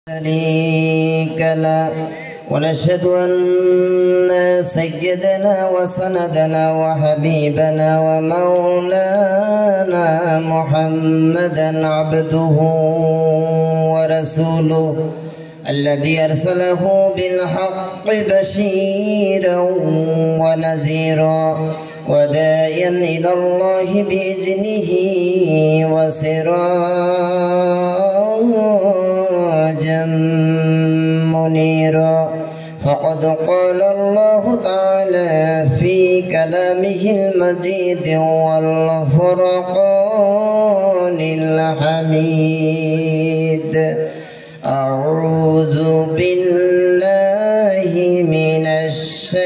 شريك له ونشهد أن سيدنا وسندنا وحبيبنا ومولانا محمدا عبده ورسوله الذي أرسله بالحق بشيرا ونذيرا وداعيا إلى الله بإذنه وسراجا منيرا فقد قال الله تعالى في كلامه المجيد والفرقان الحميد أعوذ بالله من الشيطان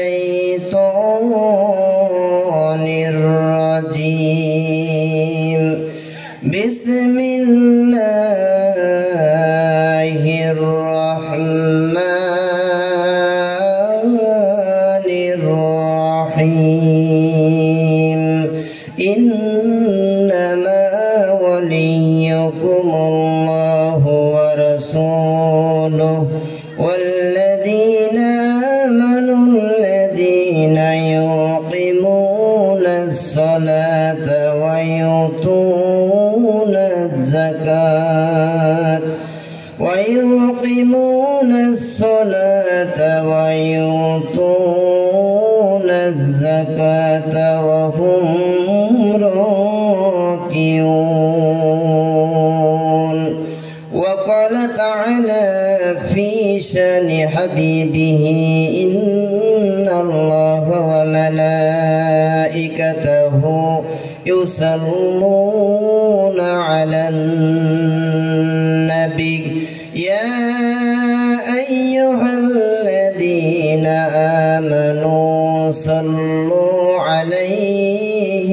الرجيم بسم الله الرحمن الرحيم إنما وليكم الله ورسوله والذين آمنوا الذين يقيمون الصلاة ويؤتون الزكاة وهم راكعون. وقال تعالى في شان حبيبه إن الله وملائكته يصلون على النبي يا أيها الذين آمنوا صلوا عليه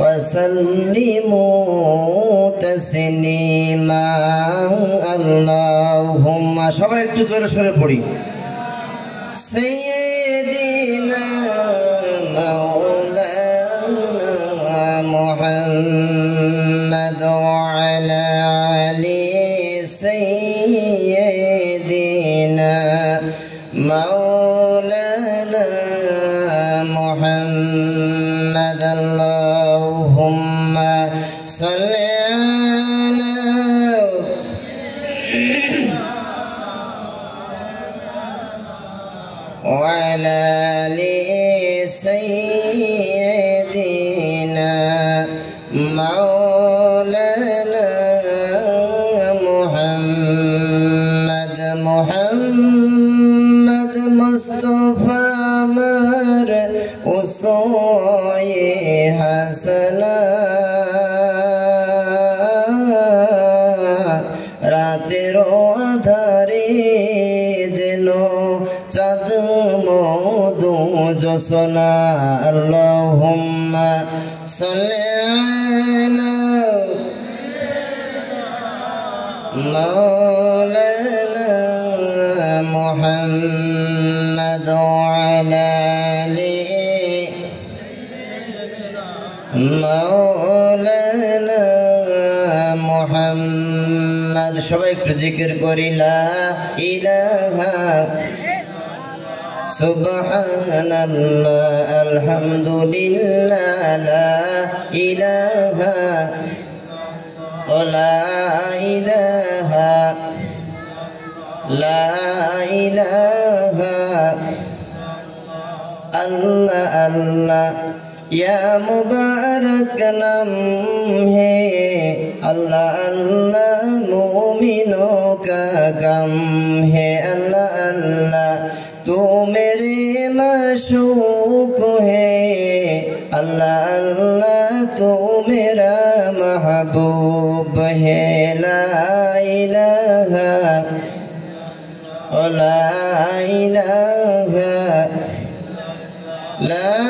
وسلموا تسليما اللهم সবাই একটু জোরে সরে পড়ি سيدنا مولانا محمد وعلى آله سيدنا مولانا محمد اللهم صل وعلى آل سيدنا مولانا محمد مصطفى مر وصاي حسنا রাতের আধারে যেন চাঁদ মধু জোছনা আল্লাহুম্মা সাল্লি আলা মাওলানা মুহাম্মদ ওয়ালা আলি মাওলানা মুহাম্মদ সবাই একটু জিকির করি লা ইলাহা সুবহানাল্লাহ আলহামদুলিল্লাহ লা ইলাহা লা ইলাহা আল্লাহ আল্লাহ या मुबारक नाम है अल्लाह अल्लाह मोमिनों का गम है अल्लाह अल्लाह तू मेरे माशूक है अल्लाह अल्लाह तू मेरा महबूब है ला इलाहा ला इलाहा لا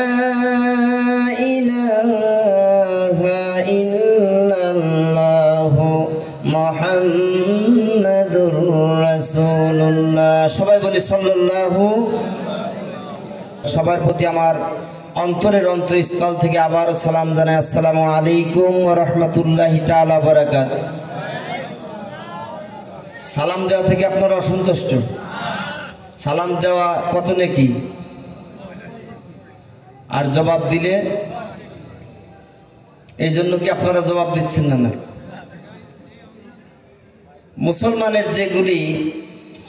إله إلا الله محمد رسول الله সবাই বলি সাল্লাল্লাহু সবার প্রতি আমার অন্তরের অন্তরস্থল থেকে আবার সালাম জানাই আসসালামু আলাইকুম ওয়া রাহমাতুল্লাহি তাআলা ওয়া বারাকাতুহু সালাম দেওয়া থেকে আপনারা অসন্তুষ্ট? সালাম দেওয়া কত নেকি, আর জবাব দিলে এই জন্য কি আপনারা জবাব দিচ্ছেন না? না, মুসলমানের যেগুলি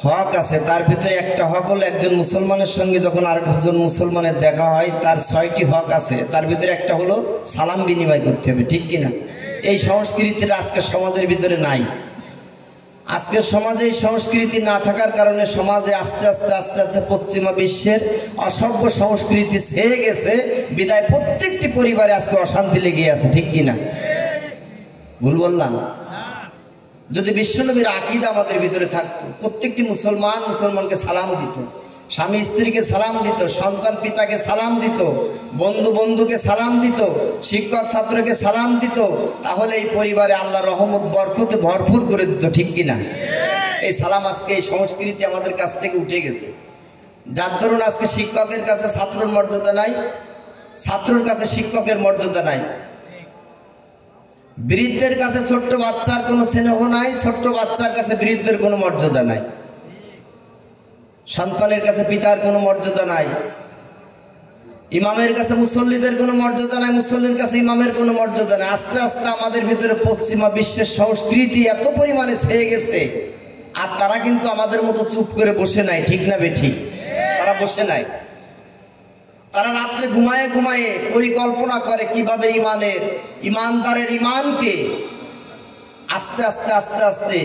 হক আছে তার ভিতরে একটা হক হলো একজন মুসলমানের সঙ্গে যখন আরেকজন মুসলমানের দেখা হয় তার 6টি হক আছে, তার ভিতরে একটা হলো সালাম বিনিময় করতে হবে, ঠিক কিনা? এই সংস্কৃতিটা আজকের সমাজের ভিতরে নাই। আজকের সমাজে এই সংস্কৃতি না থাকার কারণে সমাজে আস্তে আস্তে আস্তে আস্তে পশ্চিমা বিশ্বের অসভ্য সংস্কৃতি ছেয়ে গেছে, বিদায় প্রত্যেকটি পরিবারে আজকে অশান্তি লেগে আছে, ঠিক কিনা? ভুল বললাম? যদি বিশ্বনবীর আকীদা আমাদের ভিতরে থাকতো, প্রত্যেকটি মুসলমানকে সালাম দিত, স্বামী স্ত্রীকে সালাম দিত, সন্তান পিতাকে সালাম দিত, বন্ধু বন্ধুকে সালাম দিত, শিক্ষক ছাত্রকে সালাম দিত, তাহলে এই পরিবারে আল্লাহ রহমত বরকতে ভরপুর করে দিত, ঠিক কিনা? এই সালাম আজকে এই সংস্কৃতি আমাদের কাছ থেকে উঠে গেছে, যার দরুন আজকে শিক্ষকের কাছে ছাত্রের মর্যাদা নাই, ছাত্রের কাছে শিক্ষকের মর্যাদা নাই, বৃদ্ধের কাছে ছোট্ট বাচ্চার কোনো স্নেহ নাই, ছোট্ট বাচ্চার কাছে বৃদ্ধের কোনো মর্যাদা নাই, সন্তানের কাছে পিতার কোনো মর্যাদা নাই, ইমামের কাছে মুসল্লিদের কোনো মর্যাদা নাই, মুসল্লির কাছে ইমামের কোনো মর্যাদা নাই। আস্তে আস্তে আমাদের ভিতরে পশ্চিমা বিশ্বের সংস্কৃতি এত পরিমাণে ছেয়ে গেছে, আর তারা কিন্তু আমাদের মতো চুপ করে বসে নাই, ঠিক না বেঠিক? তারা বসে নাই, তারা রাত্রে ঘুমায়ে ঘুমায়ে পরিকল্পনা করে কিভাবে ইমানদারের ইমানকে আস্তে আস্তে আস্তে আস্তে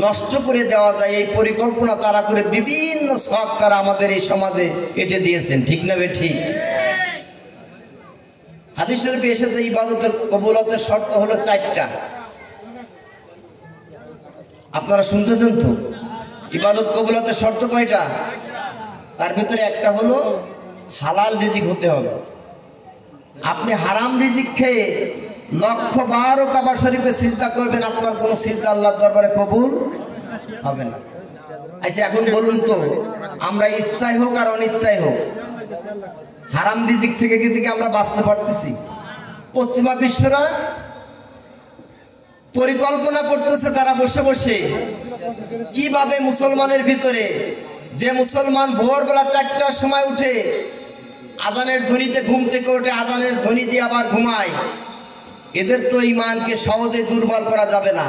নষ্ট করে দেওয়া যায়। এই পরিকল্পনা তারা করে বিভিন্ন শখ তারা আমাদের এই সমাজে এঁটে দিয়েছেন, ঠিক না বেঠিক? হাদিস শরীফে এসেছে ইবাদতের কবুলতের শর্ত হলো 4টা। আপনারা শুনতেছেন তো? ইবাদত কবুলতের শর্ত কয়টা? তার ভিতরে একটা হলো হালাল রিজিক হতে হবে। আপনি হারাম রিজিক খেয়ে 100বার কাবা শরীফে সিজদা করবেন, আপনার কোনো সিজদা আল্লাহর দরবারে কবুল হবে না। আচ্ছা এখন বলুন তো, আমরা ইচ্ছাই হোক আর অনিচ্ছাই হোক হারাম রিজিক থেকে কি আমরা বাঁচতে পারতেছি? পশ্চিমা বিশ্বরা পরিকল্পনা করতেছে তারা বসে বসে কিভাবে মুসলমানের ভিতরে, যে মুসলমান ভোরবেলা 4টার সময় উঠে আজানের ধ্বনিতে ঘুম থেকে ওঠে, আজানের ধ্বনি দিয়ে আবার ঘুমায়, এদের তো ঈমানকে সহজে দুর্বল করা যাবে না।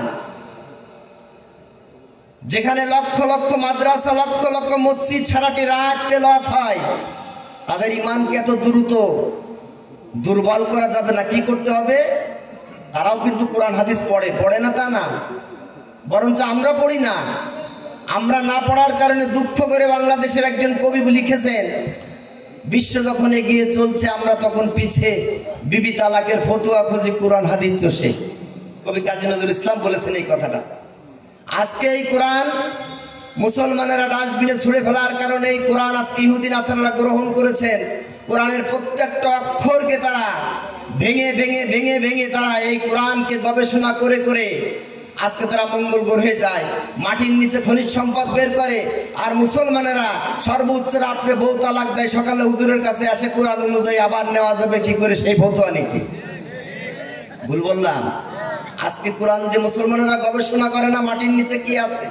যেখানে লক্ষ লক্ষ মাদ্রাসা, লক্ষ লক্ষ মসজিদ সারাটি রাত তেলাওয়াত হয়, তাদের ঈমানকে এত দ্রুত দুর্বল করা যাবে না। কি করতে হবে? তারাও কিন্তু কোরআন হাদিস পড়ে না তা না, বরঞ্চ আমরা পড়ি না। আমরা না পড়ার কারণে দুঃখ করে বাংলাদেশের একজন কবি লিখেছেন, বিশ্ব যখন এগিয়ে চলছে আমরা তখন পিছে, বিবি তালাকের ফতোয়া খুঁজি কোরআন হাদিস চষে। কবি কাজী নজরুল ইসলাম বলেছেন এই কথাটা। আজকে এই কোরআন মুসলমানেরা ডাস্টবিনে ছুঁড়ে ফেলার কারণে এই কোরআন আজকে ইহুদি নাসারারা গ্রহণ করেছেন। কোরআনের প্রত্যেকটা অক্ষরকে তারা ভেঙে ভেঙে ভেঙে ভেঙে তারা এই কোরআনকে গবেষণা করে করে আজকে তারা মঙ্গল গ্রহে যায়, মাটির নিচে খনিজ সম্পদ বের করে, আর মুসলমানেরা সর্বোচ্চ রাত্রে বউ তালাক দেয়, সকালে হুজুরের কাছে আসে কোরআন অনুযায়ী আবার নেওয়া যাবে কি করে সেই ফতোয়া নীতি। ভুল বললাম? আজকে কোরআন দিয়ে মুসলমানেরা গবেষণা করে না মাটির নিচে কি আছে,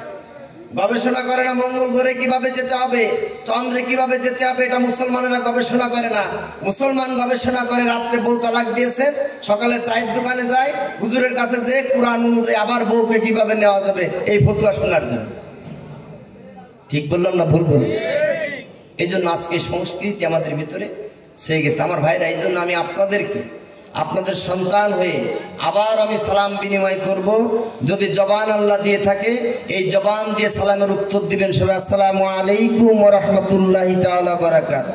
গবেষণা করে না মঙ্গল গ্রহে কিভাবে যেতে হবে, চন্দ্রে কিভাবে যেতে হবে, এটা মুসলমানেরা গবেষণা করে না। মুসলমান গবেষণা করে রাত্রে বউ তালাক দিয়েছেন, সকালে চায়ের দোকানে যায়, হুজুরের কাছে যে কোরআন অনুযায়ী আবার বউকে কিভাবে নেওয়া যাবে এই ফতোয়া শোনার জন্য। ঠিক বললাম না ভুল বললাম? এই জন্য আজকে সংস্কৃতি আমাদের ভিতরে ছেয়ে গেছে। আমার ভাইরা, এই জন্য আমি আপনাদের সন্তান হয়ে আবার আমি সালাম বিনিময় করব। যদি জবান আল্লাহ দিয়ে থাকে, এই জবান দিয়ে সালামের উত্তর দিবেন সবাই। আসসালামু আলাইকুম ওয়া রাহমাতুল্লাহি তাআলা ওয়া বারাকাতুহু।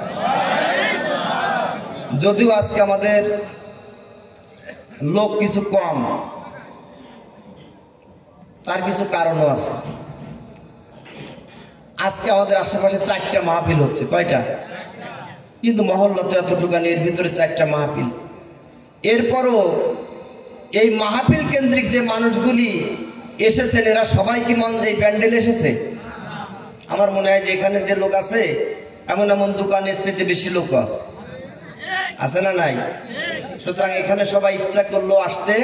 যদিও আজকে আমাদের লোক কিছু কম, তার কিছু কারণও আছে। আজকে আমাদের আশেপাশে 4টা মাহফিল হচ্ছে। কয়টা? কিন্তু মহল্লা তো এতটুকানি, এর ভিতরে 4টা মাহফিল। এরপরও এই মাহফিল কেন্দ্রিক যে মানুষগুলি এসেছেন, এরা সবাই কি এই প্যান্ডেল এসেছে? আমার মনে হয় যে এখানে যে লোক আছে, এমন এমন দোকানের চেয়ে বেশি লোক আছে না নাই? সুতরাং এখানে সবাই ইচ্ছা করলো আসতে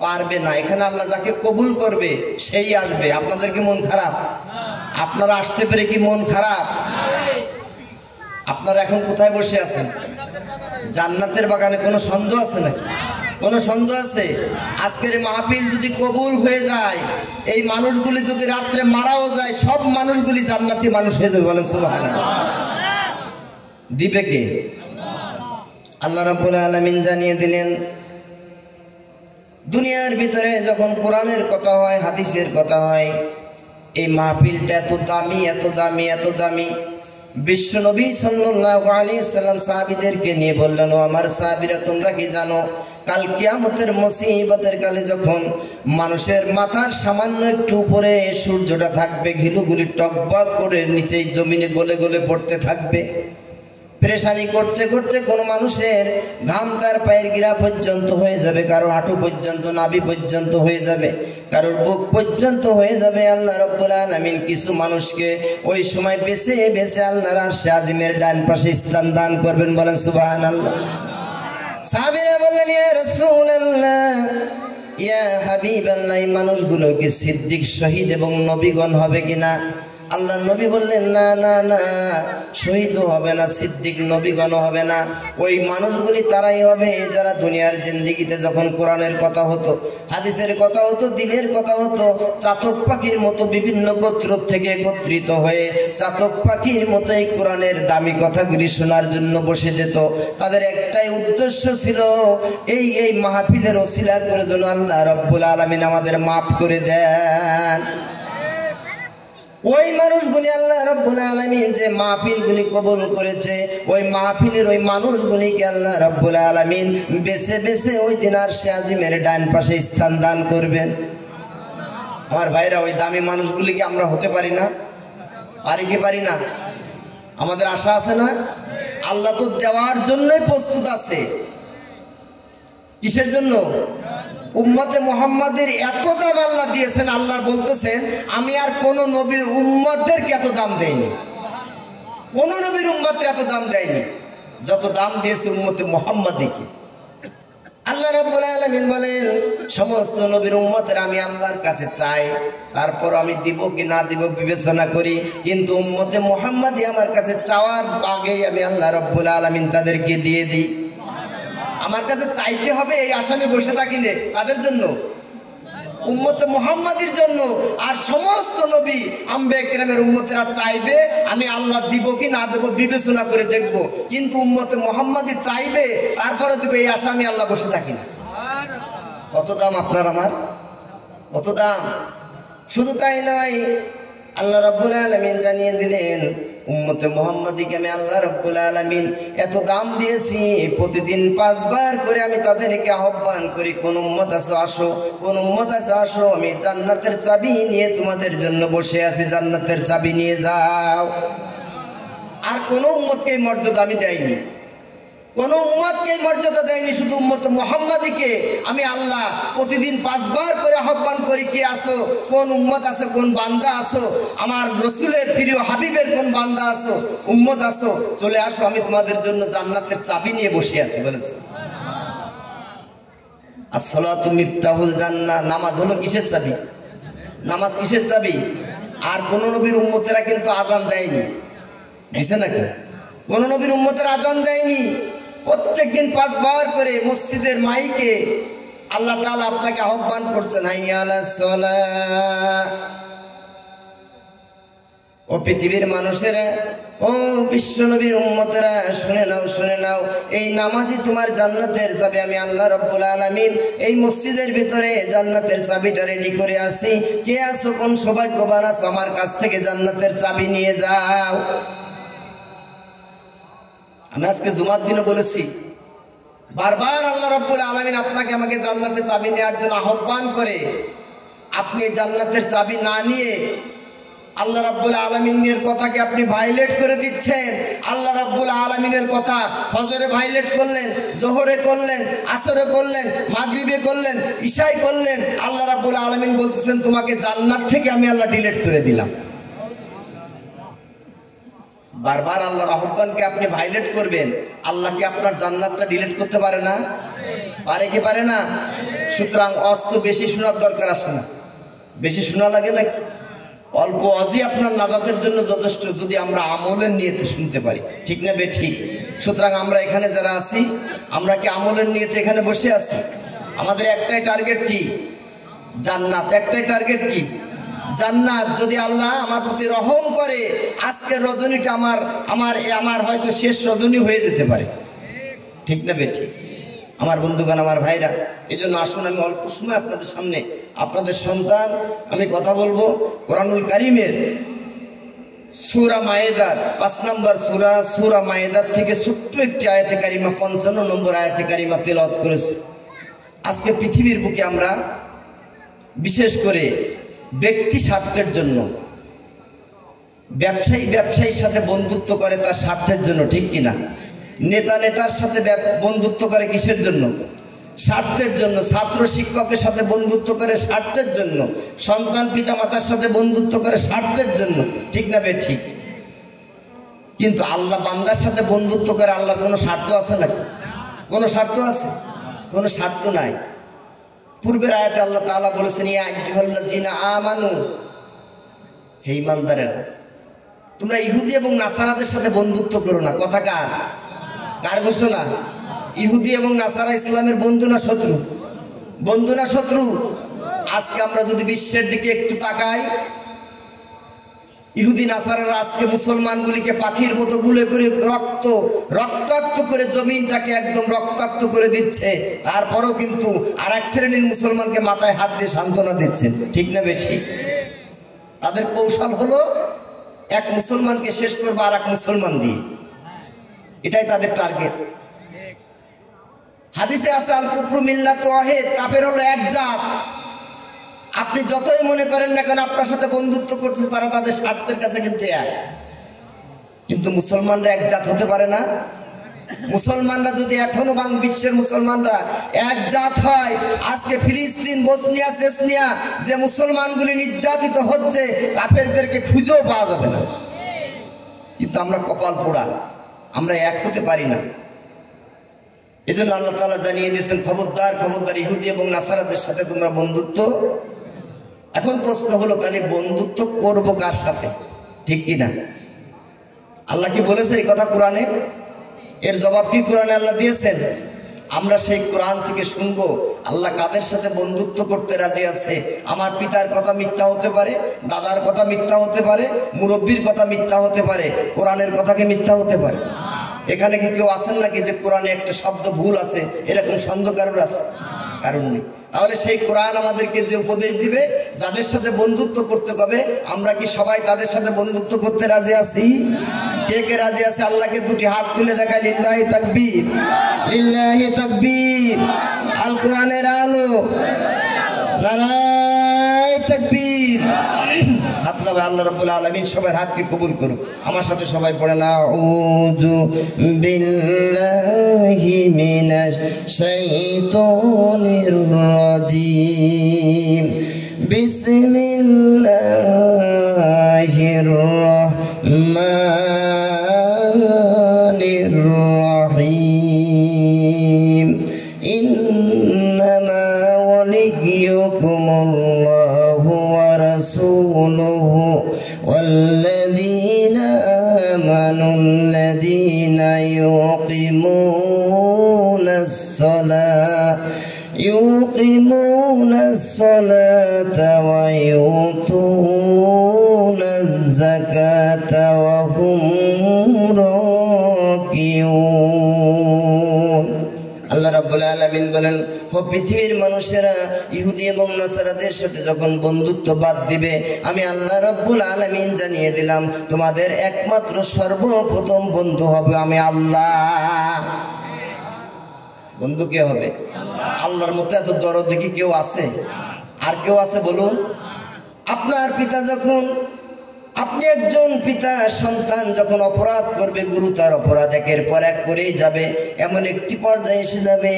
পারবে না। এখানে আল্লাহ যাকে কবুল করবে সেই আসবে। আপনাদের কি মন খারাপ? আপনারা আসতে পেরে কি মন খারাপ? আপনারা এখন কোথায় বসে আছেন? জান্নাতের বাগানে। কোনো সন্দেহ আছে না? কোনো সন্দেহ আছে? আজকের মাহফিল যদি কবুল হয়ে যায়, এই মানুষগুলি যদি রাত্রে মারাও যায়, সব মানুষগুলি জান্নাতি মানুষ হয়ে যাবে। বলেন সুবহানাল্লাহ। দিবে কে? আল্লাহ রাব্বুল আলামিন জানিয়ে দিলেন, দুনিয়ার ভিতরে যখন কোরআনের কথা হয়, হাদিসের কথা হয়, এই মাহফিলটা এত দামি, এত দামি, এত দামি। বিশ্ব নবী সাল্লাল্লাহু আলাইহি সাল্লাম সাহাবীদেরকে নিয়ে বললেন, ও আমার সাহাবীরা, তোমরা কি জানো কাল কিয়ামতের মুসিবতের কালে যখন মানুষের মাথার সামান্য একটু উপরে সূর্যটা থাকবে, ঘিলুগুলি টকবক করে নিচেই জমিনে গলে গলে পড়তে থাকবে। পেরেশানি করতে করতে কোনো মানুষের ঘাম তার পায়ের গিরা পর্যন্ত হয়ে যাবে, কারোর হাঁটু পর্যন্ত, নাভি পর্যন্ত হয়ে যাবে, কারোর বুক পর্যন্ত হয়ে যাবে। আল্লাহ রাব্বুল আলামিন কিছু মানুষকে ওই সময় বেছে বেছে আল্লাহর আরশে আজিমের ডান পাশে স্থান দান করবেন। বলেন সুবহানাল্লাহ। সাহাবীরা বললেন, ইয়া রাসূলুল্লাহ, ইয়া হাবিবাল্লাহ, এই মানুষগুলো কি সিদ্দিক, শহীদ এবং নবীগণ হবে কিনা? আল্লাহ নবী বললেন, না না না, শহীদও হবে না, সিদ্দিক নবীগণ হবে না। ওই মানুষগুলি তারাই হবে যারা দুনিয়ার জিন্দেগিতে যখন কোরআনের কথা হতো, হাদিসের কথা হতো, দিনের কথা হতো, চাতক পাখির মতো বিভিন্ন গোত্র থেকে একত্রিত হয়ে চাতক পাখির মতো এই কোরআনের দামি কথাগুলি শোনার জন্য বসে যেত। তাদের একটাই উদ্দেশ্য ছিল, এই মাহফিলের ওসিলা করে যেন আল্লাহ রাব্বুল আলামিন আমাদের মাফ করে দেন। ওই মানুষগুলি আল্লাহ রাব্বুল আলামিন যে মাহফিলগুলি কবুল করেছে, ওই মাহফিলের ওই মানুষগুলিকে আল্লাহ রাব্বুল আলামিন বেছে বেছে ওই দিন আরশে আজিমের ডান পাশে স্থান দান করবেন। আমার ভাইরা, ওই দামি মানুষগুলিকে আমরা হতে পারি না? পারি কি পারি না? আমাদের আশা আছে না? আল্লাহ তো দেওয়ার জন্যই প্রস্তুত আছে। কিসের জন্য? উম্মতে মুহাম্মাদের এত দাম আল্লাহ দিয়েছেন। আল্লাহ বলতেছেন, আমি আর কোন নবীর উম্মতদেরকে এত দাম দেইনি, কোন নবীর উম্মতের এত দাম দেয়নি যত দাম দিয়েছে উম্মতে মুহাম্মাদীকে। আল্লাহ রাব্বুল আলামিন বলেন, সমস্ত নবীর উম্মতের আমি আল্লাহর কাছে চাই, তারপর আমি দিব কি না দিব বিবেচনা করি, কিন্তু উম্মতে মুহাম্মাদী আমার কাছে চাওয়ার আগেই আমি আল্লাহ রাব্বুল আলামিন তাদেরকে দিয়ে দিই। আমার কাছে চাইতে হবে এই আসামে বসে থাকি নে, তাদের জন্য, উম্মতে মুহাম্মাদীর জন্য। আর সমস্ত নবী আম্বিয়া কিরামের উম্মতেরা চাইবে, আমি আল্লাহ দিব কি না দেব বিবেচনা করে দেখব, কিন্তু উম্মতে মুহাম্মাদী চাইবে, তারপরে দেবে, এই আসামে আল্লাহ বসে থাকি না। কত দাম আপনার আমার, কত দাম! শুধু তাই নয়, আল্লাহ রাব্বুল আলামিন জানিয়ে দিলেন, উম্মতে মুহাম্মাদীকে আমি আল্লাহ রাব্বুল আলামিন এত দাম দিয়েছি, প্রতিদিন 5 বার করে আমি তাদেরকে আহ্বান করি, কোন উম্মত আছো আসো, কোন উম্মত আছো আসো, আমি জান্নাতের চাবি নিয়ে তোমাদের জন্য বসে আছি, জান্নাতের চাবি নিয়ে যাও। আর কোন উম্মতকে মর্যাদা আমি দেইনি, কোন উম্মতকে মর্যাদা দেয়নি, শুধু উম্মত মুহাম্মাদীকে আমি আল্লাহ প্রতিদিন 5 বার করে আহ্বান করি, কে আসো, কোন উম্মত আছে, কোন বান্দা আসো, আমার রাসূলের প্রিয় হাবিবের কোন বান্দা আসো, উম্মত আসো, চলে আসো, আমি তোমাদের জন্য জান্নাতের চাবি নিয়ে বসে আছি। বলেছে, আসসালাতু মিফতাহুল জান্নাহ, নামাজ হলো কিসের চাবি? নামাজ কিসের চাবি? আর কোন নবীর উম্মতেরা কিন্তু আজান দেয়নি, দিছে নাকি? কোন নবীর উম্মতের আজান দেয়নি। প্রত্যেকদিন 5 বার করে মসজিদের মাইকে আল্লাহ তাআলা আপনাকে আহ্বান করছেন, হাইয়া আলাস সালাহ। ও পৃথিবীর মানুষেরা, ও বিশ্ব নবীর উম্মতেরা, শুনে নাও, শুনে নাও, এই নামাজই তোমার জান্নাতের চাবি। আমি আল্লাহ রাব্বুল আলামিন এই মসজিদের ভিতরে জান্নাতের চাবিটা রেডি করে আসি, কে আছো, কোন সৌভাগ্যবান আছো, আমার কাছ থেকে জান্নাতের চাবি নিয়ে যাও। আমি আজকে জুমার দিনে বলেছি, বারবার আল্লাহ রাব্বুল আলামিন আপনাকে আমাকে জান্নাতের চাবি নেওয়ার জন্য আহ্বান করে। আপনি জান্নাতের চাবি না নিয়ে আল্লাহ রাব্বুল আলামিনের কথাকে আপনি ভাইলেট করে দিচ্ছেন। আল্লাহ রাব্বুল আলামিনের কথা ফজরে ভাইলেট করলেন, জোহরে করলেন, আসরে করলেন, মাগরিবে করলেন, ইশায় করলেন। আল্লাহ রাব্বুল আলামিন বলতেছেন, তোমাকে জান্নাত থেকে আমি আল্লাহ ডিলিট করে দিলাম। বারবার আল্লাহর আহ্বানকে আপনি ভাইলেট করবেন, আল্লাহ কি আপনার জান্নাতটা ডিলিট করতে পারে না? পারে কি পারে না? সুতরাং অস্ত বেশি শোনার দরকার আসে না। বেশি শোনা লাগে নাকি? অল্প অজি আপনার নাজাতের জন্য যথেষ্ট, যদি আমরা আমলের নিয়তে শুনতে পারি। ঠিক না বে ঠিক? সুতরাং আমরা এখানে যারা আছি, আমরা কি আমলের নিয়তে এখানে বসে আছি? আমাদের একটাই টার্গেট, কি? জান্নাত। একটাই টার্গেট, কি? জান্নাত। যদি আল্লাহ আমার প্রতি রহম করে, আজকের রজনীটা আমার হয়তো শেষ রজনী হয়ে যেতে পারে। ঠিক না বে ঠিক? আমার বন্ধুগণ, আমার ভাইরা, এই জন্য আসুন আমি অল্প সময় আপনাদের সামনে, আপনাদের সন্তান, আমি কথা বলবো কোরআনুল কারীমের সূরা মায়েদার 5 নম্বর সূরা মায়েদার থেকে ছোট্ট একটি আয়াতে কারিমা, 55 নম্বর আয়াতে কারিমা তেলাওয়াত করেছি। আজকে পৃথিবীর বুকে আমরা বিশেষ করে ব্যক্তি স্বার্থের জন্য, ব্যবসায়ীর সাথে বন্ধুত্ব করে তার স্বার্থের জন্য, ঠিক কিনা? নেতার সাথে বন্ধুত্ব করে কিসের জন্য? স্বার্থের জন্য। ছাত্র শিক্ষকের সাথে বন্ধুত্ব করে স্বার্থের জন্য। সন্তান পিতা মাতার সাথে বন্ধুত্ব করে স্বার্থের জন্য। ঠিক না বে ঠিক? কিন্তু আল্লাহ বান্দার সাথে বন্ধুত্ব করে, আল্লাহর কোনো স্বার্থ আছে নাকি? কোনো স্বার্থ আছে? কোনো স্বার্থ নাই। পূর্বের আয়াতে আল্লাহ তাআলা বলেছেন, ইয়া আইয়ুহাল্লাযীনা আমানু, হে ঈমানদারেরা, তোমরা ইহুদি এবং নাসারাদের সাথে বন্ধুত্ব করো না। কথা কার ঘোষণা? ইহুদি এবং নাসারা ইসলামের বন্ধু না শত্রু? বন্ধু না শত্রু? আজকে আমরা যদি বিশ্বের দিকে একটু তাকাই, ইহুদি নাসারারা আজকে মুসলমানগুলিকে পাখির মতো গুলে করে রক্তাক্ত করে জমিনটাকে একদম রক্তাক্ত করে দিচ্ছে। তারপরও কিন্তু আর এক শ্রেণীর মুসলমানকে মাথায় হাত দিয়ে সান্ত্বনা দিচ্ছে। ঠিক না বে ঠিক? তাদের কৌশল হলো এক মুসলমানকে শেষ করবো আর এক মুসলমান দিয়ে। এটাই তাদের টার্গেট। হাদিসে আছে, আল কুফরু মিল্লাতু ওয়াহিদ, কাফের হলো এক জাত। আপনি যতই মনে করেন না কেন আপনার সাথে বন্ধুত্ব করতেছে, তারা তাদের স্বার্থের কাছে কিন্তু এক। কিন্তু মুসলমানরা এক জাত হতে পারে না। মুসলমানরা যদি এখনো বিশ্বের মুসলমানরা এক জাত হয়, আজকে ফিলিস্তিন, বসনিয়া, চেচনিয়া যে মুসলমানগুলি নির্যাতিত হচ্ছে, কাফেরদেরকে খুঁজেও পাওয়া যাবে না। কিন্তু আমরা কপাল পোড়া, আমরা এক হতে পারি না। এই জন্য আল্লাহ তাআলা জানিয়ে দিয়েছেন, খবরদার খবরদার, ইহুদি এবং নাসারাদের সাথে তোমরা বন্ধুত্ব। এখন প্রশ্ন হলো, তাহলে বন্ধুত্ব করব কার সাথে? ঠিক কিনা? আল্লাহ কি বলেছে এই কথা কোরআনে? এর জবাব কি কোরআনে আল্লাহ দিয়েছেন? আমরা সেই কোরআন থেকে শুনবো আল্লাহ কাদের সাথে বন্ধুত্ব করতে রাজি আছে। আমার পিতার কথা মিথ্যা হতে পারে, দাদার কথা মিথ্যা হতে পারে, মুরব্বীর কথা মিথ্যা হতে পারে, কোরআনের কথা কি মিথ্যা হতে পারে? এখানে কি কেউ আছেন নাকি যে কোরআনে একটা শব্দ ভুল আছে, এরকম সন্দেহ কারোর আছে? কারণ নেই। তাহলে সেই কোরআন আমাদেরকে যে উপদেশ দিবে, যাদের সাথে বন্ধুত্ব করতে হবে, আমরা কি সবাই তাদের সাথে বন্ধুত্ব করতে রাজি আছি? কে কে রাজি আছে? আল্লাহকে দুটি হাত তুলে দেখায়, লিল্লাহি তাকবীর, লিল্লাহি তাকবীর। আল কোরআনের আলো, নারায়ে তাকবীর। হাত লাগায় আল্লাহ রাব্বুল আলামিন সবার হাতকে কবুল করুক। আমার সাথে সবাই পড়েন, আউযু বিল্লাহি মিনাশ শাইতানির রাজীম, বিসমিল্লাহির রাহমানির রাহিম। ইন্নামা ওয়ালিয়্যুকুমুল্লাহু ওয়া রাসূলুহু ওয়াল্লাযীনা আমানুল্লাযীনা ইউকিমুনাস সালাতা ওয়া ইউতুনাজ যাকাতা ওয়া হুম রাকিউন। আল্লাহ রাব্বুল আলামিন বলেন, ও পৃথিবীর মানুষেরা, ইহুদি এবং নাসারাদের সাথে যখন বন্ধুত্ব বাদ দিবে, আমি আল্লাহ রাব্বুল আলামিন জানিয়ে দিলাম, তোমাদের একমাত্র সর্বপ্রথম বন্ধু হবে আমি আল্লাহ। বন্ধু কে হবে? আল্লাহর মতো এত দরদি কি কেউ আছে? আর কেউ আছে বলুন? আপনার পিতা যখন আপনি একজন পিতা, সন্তান যখন অপরাধ করবে, গুরুতর অপরাধ একের পর এক করেই যাবে, এমন একটি পর্যায়ে এসে যাবে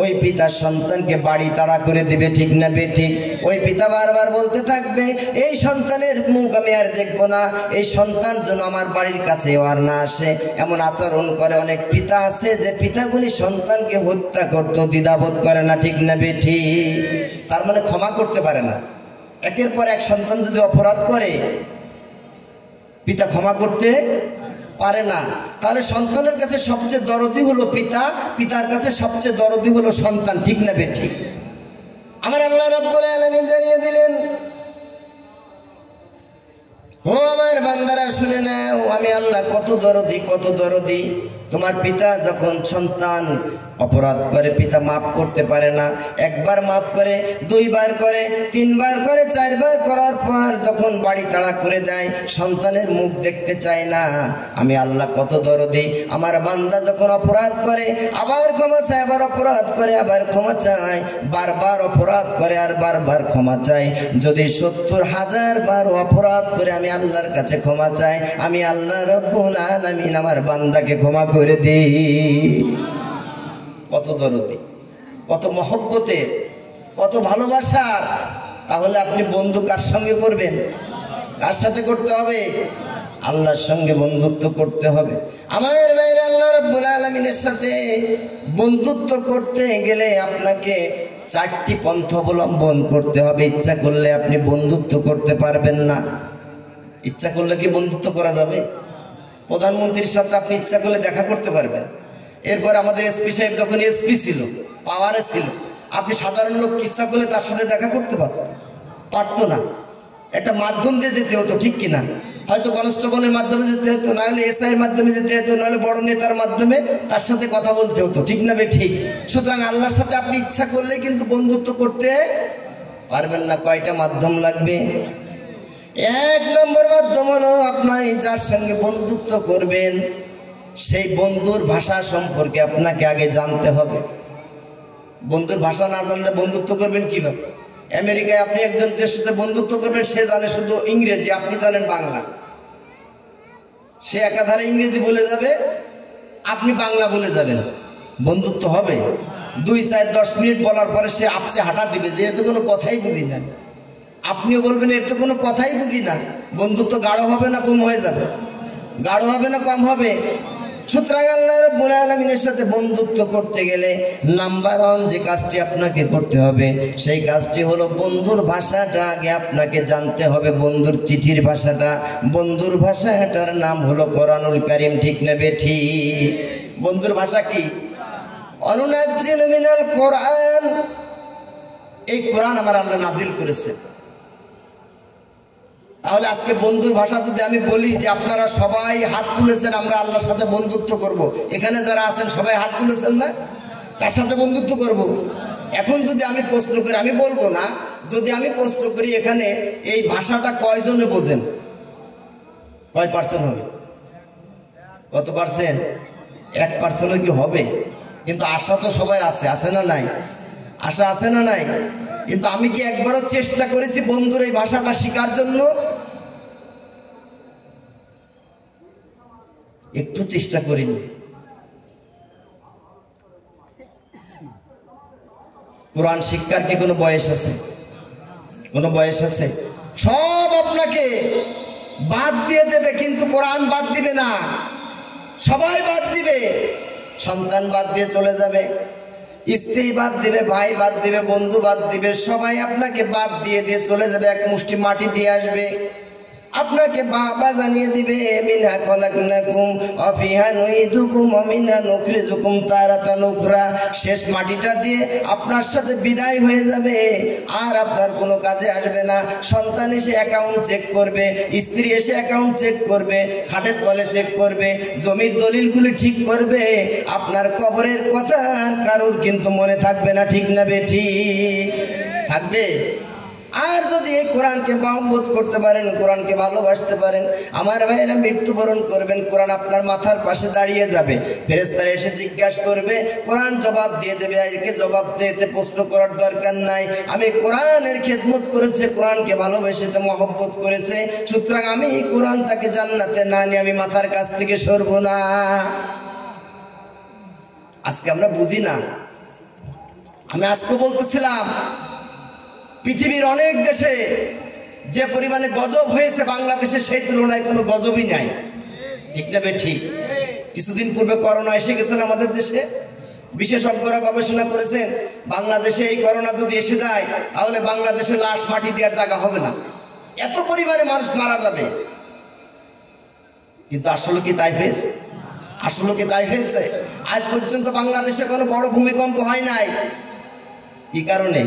ওই পিতা সন্তানকে বাড়ি তাড়া করে দিবে, ঠিক না বেঠিক? ওই পিতা বারবার বলতে থাকবে, এই সন্তানের মুখ আমি আর দেখবো না, এই সন্তান যেন আমার বাড়ির কাছে আর না আসে। এমন আচরণ করে অনেক পিতা আছে যে পিতাগুলি সন্তানকে হত্যা করতে দ্বিধাবোধ করে না, ঠিক না বেঠিক? তার মানে ক্ষমা করতে পারে না। একের পর এক সন্তান যদি অপরাধ করে, পিতা ক্ষমা করতে পারে না, তাহলে সন্তানের কাছে সবচেয়ে দরদি হলো পিতা, পিতার কাছে সবচেয়ে দরদি হলো সন্তান, ঠিক না বেঠিক? আমার আল্লাহ রাব্বুল আলামিন জানিয়ে দিলেন, ও আমার বান্দারা শুনে নাও, আমি আল্লাহ কত দরদি, কত দরদি। তোমার পিতা যখন সন্তান অপরাধ করে, পিতা মাফ করতে পারে না, একবার মাফ করে, দুইবার করে, তিনবার করে, চারবার করার পর যখন বাড়ি তাড়া করে দেয়, সন্তানের মুখ দেখতে চায় না, আমি আল্লাহ কত দরদি। আমার বান্দা যখন অপরাধ করে, আবার ক্ষমা চায়, আবার অপরাধ করে, আবার ক্ষমা চায়, বারবার অপরাধ করে আর বারবার ক্ষমা চায়। যদি ৭০,০০০ বার অপরাধ করে আমি আল্লাহর কাছে ক্ষমা চাই, আমি আল্লাহ রাব্বুল আলামিন আমার বান্দাকে ক্ষমা করে দিই। কত দরদি, কত মহব্বতের, কত ভালোবাসার। তাহলে আপনি বন্ধু কার সঙ্গে করবেন? কার সাথে করতে হবে? আল্লাহর সঙ্গে বন্ধুত্ব করতে হবে। আমার ভাইরা, আল্লাহ রাব্বুল আলামিনের সাথে বন্ধুত্ব করতে গেলে আপনাকে ৪টি পন্থা অবলম্বন করতে হবে। ইচ্ছা করলে আপনি বন্ধুত্ব করতে পারবেন না। ইচ্ছা করলে কি বন্ধুত্ব করা যাবে? প্রধানমন্ত্রীর সাথে আপনি ইচ্ছা করলে দেখা করতে পারবেন। এরপর আমাদের এসপি সাহেব যখন এসপি ছিল, পাওয়ারে ছিল, আপনি সাধারণ লোক ইচ্ছা করলে তার সাথে দেখা করতে পারতো না। একটা মাধ্যম দিয়ে যেতে হতো, ঠিক কিনা? হয়তো কনস্টেবলের মাধ্যমে যেতে হতো, নাহলে এসআইয়ের মাধ্যমে যেতে হতো, নাহলে বড় নেতার মাধ্যমে তার সাথে কথা বলতে হতো, ঠিক না বে ঠিক? সুতরাং আল্লাহর সাথে আপনি ইচ্ছা করলে কিন্তু বন্ধুত্ব করতে পারবেন না। কয়টা মাধ্যম লাগবে? ১ নম্বর মাধ্যম হলো, আপনার যার সঙ্গে বন্ধুত্ব করবেন সেই বন্ধুর ভাষা সম্পর্কে আপনাকে আগে জানতে হবে। বন্ধুর ভাষা না জানলে বন্ধুত্ব করবেন কিভাবে? আমেরিকায় আপনি একজনের সাথে বন্ধুত্ব করবেন, সে জানে শুধু ইংরেজি, আপনি জানেন বাংলা। সে একাধারে ইংরেজি বলে যাবে, আপনি বাংলা বলে যাবেন, বন্ধুত্ব হবে? ২, ৪, ১০ মিনিট বলার পরে সে আপসে হাঁটা দিবে যে এর তো কোনো কথাই বুঝি না। আপনিও বলবেন এর তো কোনো কথাই বুঝি না। বন্ধুত্ব গাঢ় হবে না কম হয়ে যাবে? গাঢ় হবে না কম হবে? সুতরাং আল্লাহ রাব্বুল আলামিনের সাথে বন্ধুত্ব করতে গেলে নাম্বার 1 যে কাজটি আপনাকে করতে হবে, সেই কাজটি হলো বন্ধুর ভাষাটা আগে আপনাকে জানতে হবে। বন্ধুর চিঠির ভাষাটা, বন্ধুর ভাষাটার নাম হলো কোরআনুল কারীম, ঠিক না বেঠিক? বন্ধুর ভাষা কি? অনুনাজ্জিলু মিনাল কোরআন, এই কোরআন আমার আল্লাহ নাজিল করেছে। তাহলে আজকে বন্ধুর ভাষা যদি আমি বলি যে আপনারা সবাই হাত তুলেছেন, আমরা আল্লাহর সাথে বন্ধুত্ব করব, এখানে যারা আছেন সবাই হাত তুলেছেন না? কার সাথে বন্ধুত্ব করব? এখন যদি আমি প্রশ্ন করি, আমি বলবো না, যদি আমি প্রশ্ন করি এখানে এই ভাষাটা কয়জনে বোঝেন, কয় পার্সেন্ট হবে? কত পার্সেন্ট? 1% কি হবে? কিন্তু আশা তো সবাই আছে, আছে না নাই? আশা আছে না নাই? কিন্তু আমি কি একবারও চেষ্টা করেছি বন্ধুর এই ভাষাটা শেখার জন্য? একটু চেষ্টা করিনি। কোরআন শিক্ষার কি কোনো বয়স আছে? কোনো বয়স আছে? সব আপনাকে বাদ দিয়ে দেবে, কিন্তু কোরআন বাদ দিবে না। সবাই বাদ দিবে। সন্তান বাদ দিয়ে চলে যাবে, স্ত্রী বাদ দিবে, ভাই বাদ দিবে, বন্ধু বাদ দিবে, সবাই আপনাকে বাদ দিয়ে দিয়ে চলে যাবে। এক মুষ্টি মাটি দিয়ে আসবে, আপনাকে বাবা জানিয়ে দিবে, মিনহা খলাকনাকুম ওয়া ফিহা নুইদুকুম ওয়া মিনহা নুখরিজুকুম তারাতান উখরা। শেষ মাটিটা দিয়ে আপনার সাথে বিদায় হয়ে যাবে, আর আপনার কোনো কাজে আসবে না। সন্তান এসে অ্যাকাউন্ট চেক করবে, স্ত্রী এসে অ্যাকাউন্ট চেক করবে, খাটের তলে চেক করবে, জমির দলিলগুলি ঠিক করবে। আপনার কবরের কথা কারোর কিন্তু মনে থাকবে না, ঠিক না বেঠিক? থাকবে? আর যদি এই কোরআনকে মহব্বত করতে পারেন, কোরআনকে ভালোবাসতে পারেন, আমার ভাইয়েরা মৃত্যুবরণ করবেন, কোরআন আপনার মাথার পাশে দাঁড়িয়ে যাবে। ফেরেশতারা এসে জিজ্ঞাসা করবে, কোরআন জবাব দিয়ে দেবে, একে জবাব দিতে প্রশ্ন করার দরকার নাই। আমি কোরআনের খেদমত করেছে, কোরআনকে ভালোবেসেছে, মহব্বত করেছে, সুতরাং আমি কোরআন তাকে জান্নাতে না নিয়ে আমি মাথার কাছ থেকে সরবো না। আজকে আমরা বুঝি না। আমি আজকে বলতেছিলাম পৃথিবীর অনেক দেশে যে পরিমাণে গজব হয়েছে, বাংলাদেশে সেই তুলনায় কোনো গজবই নাই। ঠিক না ঠিক? কিছুদিন পূর্বে করোনা এসে গেছেন আমাদের দেশে। বিশেষজ্ঞরা গবেষণা করেছেন, বাংলাদেশে এই করোনা যদি এসে যায় তাহলে বাংলাদেশে লাশ মাটি দেওয়ার জায়গা হবে না, এত পরিমাণে মানুষ মারা যাবে। কিন্তু আসলে কি তাই হয়েছে? আসলে কি তাই হয়েছে? আজ পর্যন্ত বাংলাদেশে কোনো বড় ভূমিকম্প হয় নাই। কি কারণে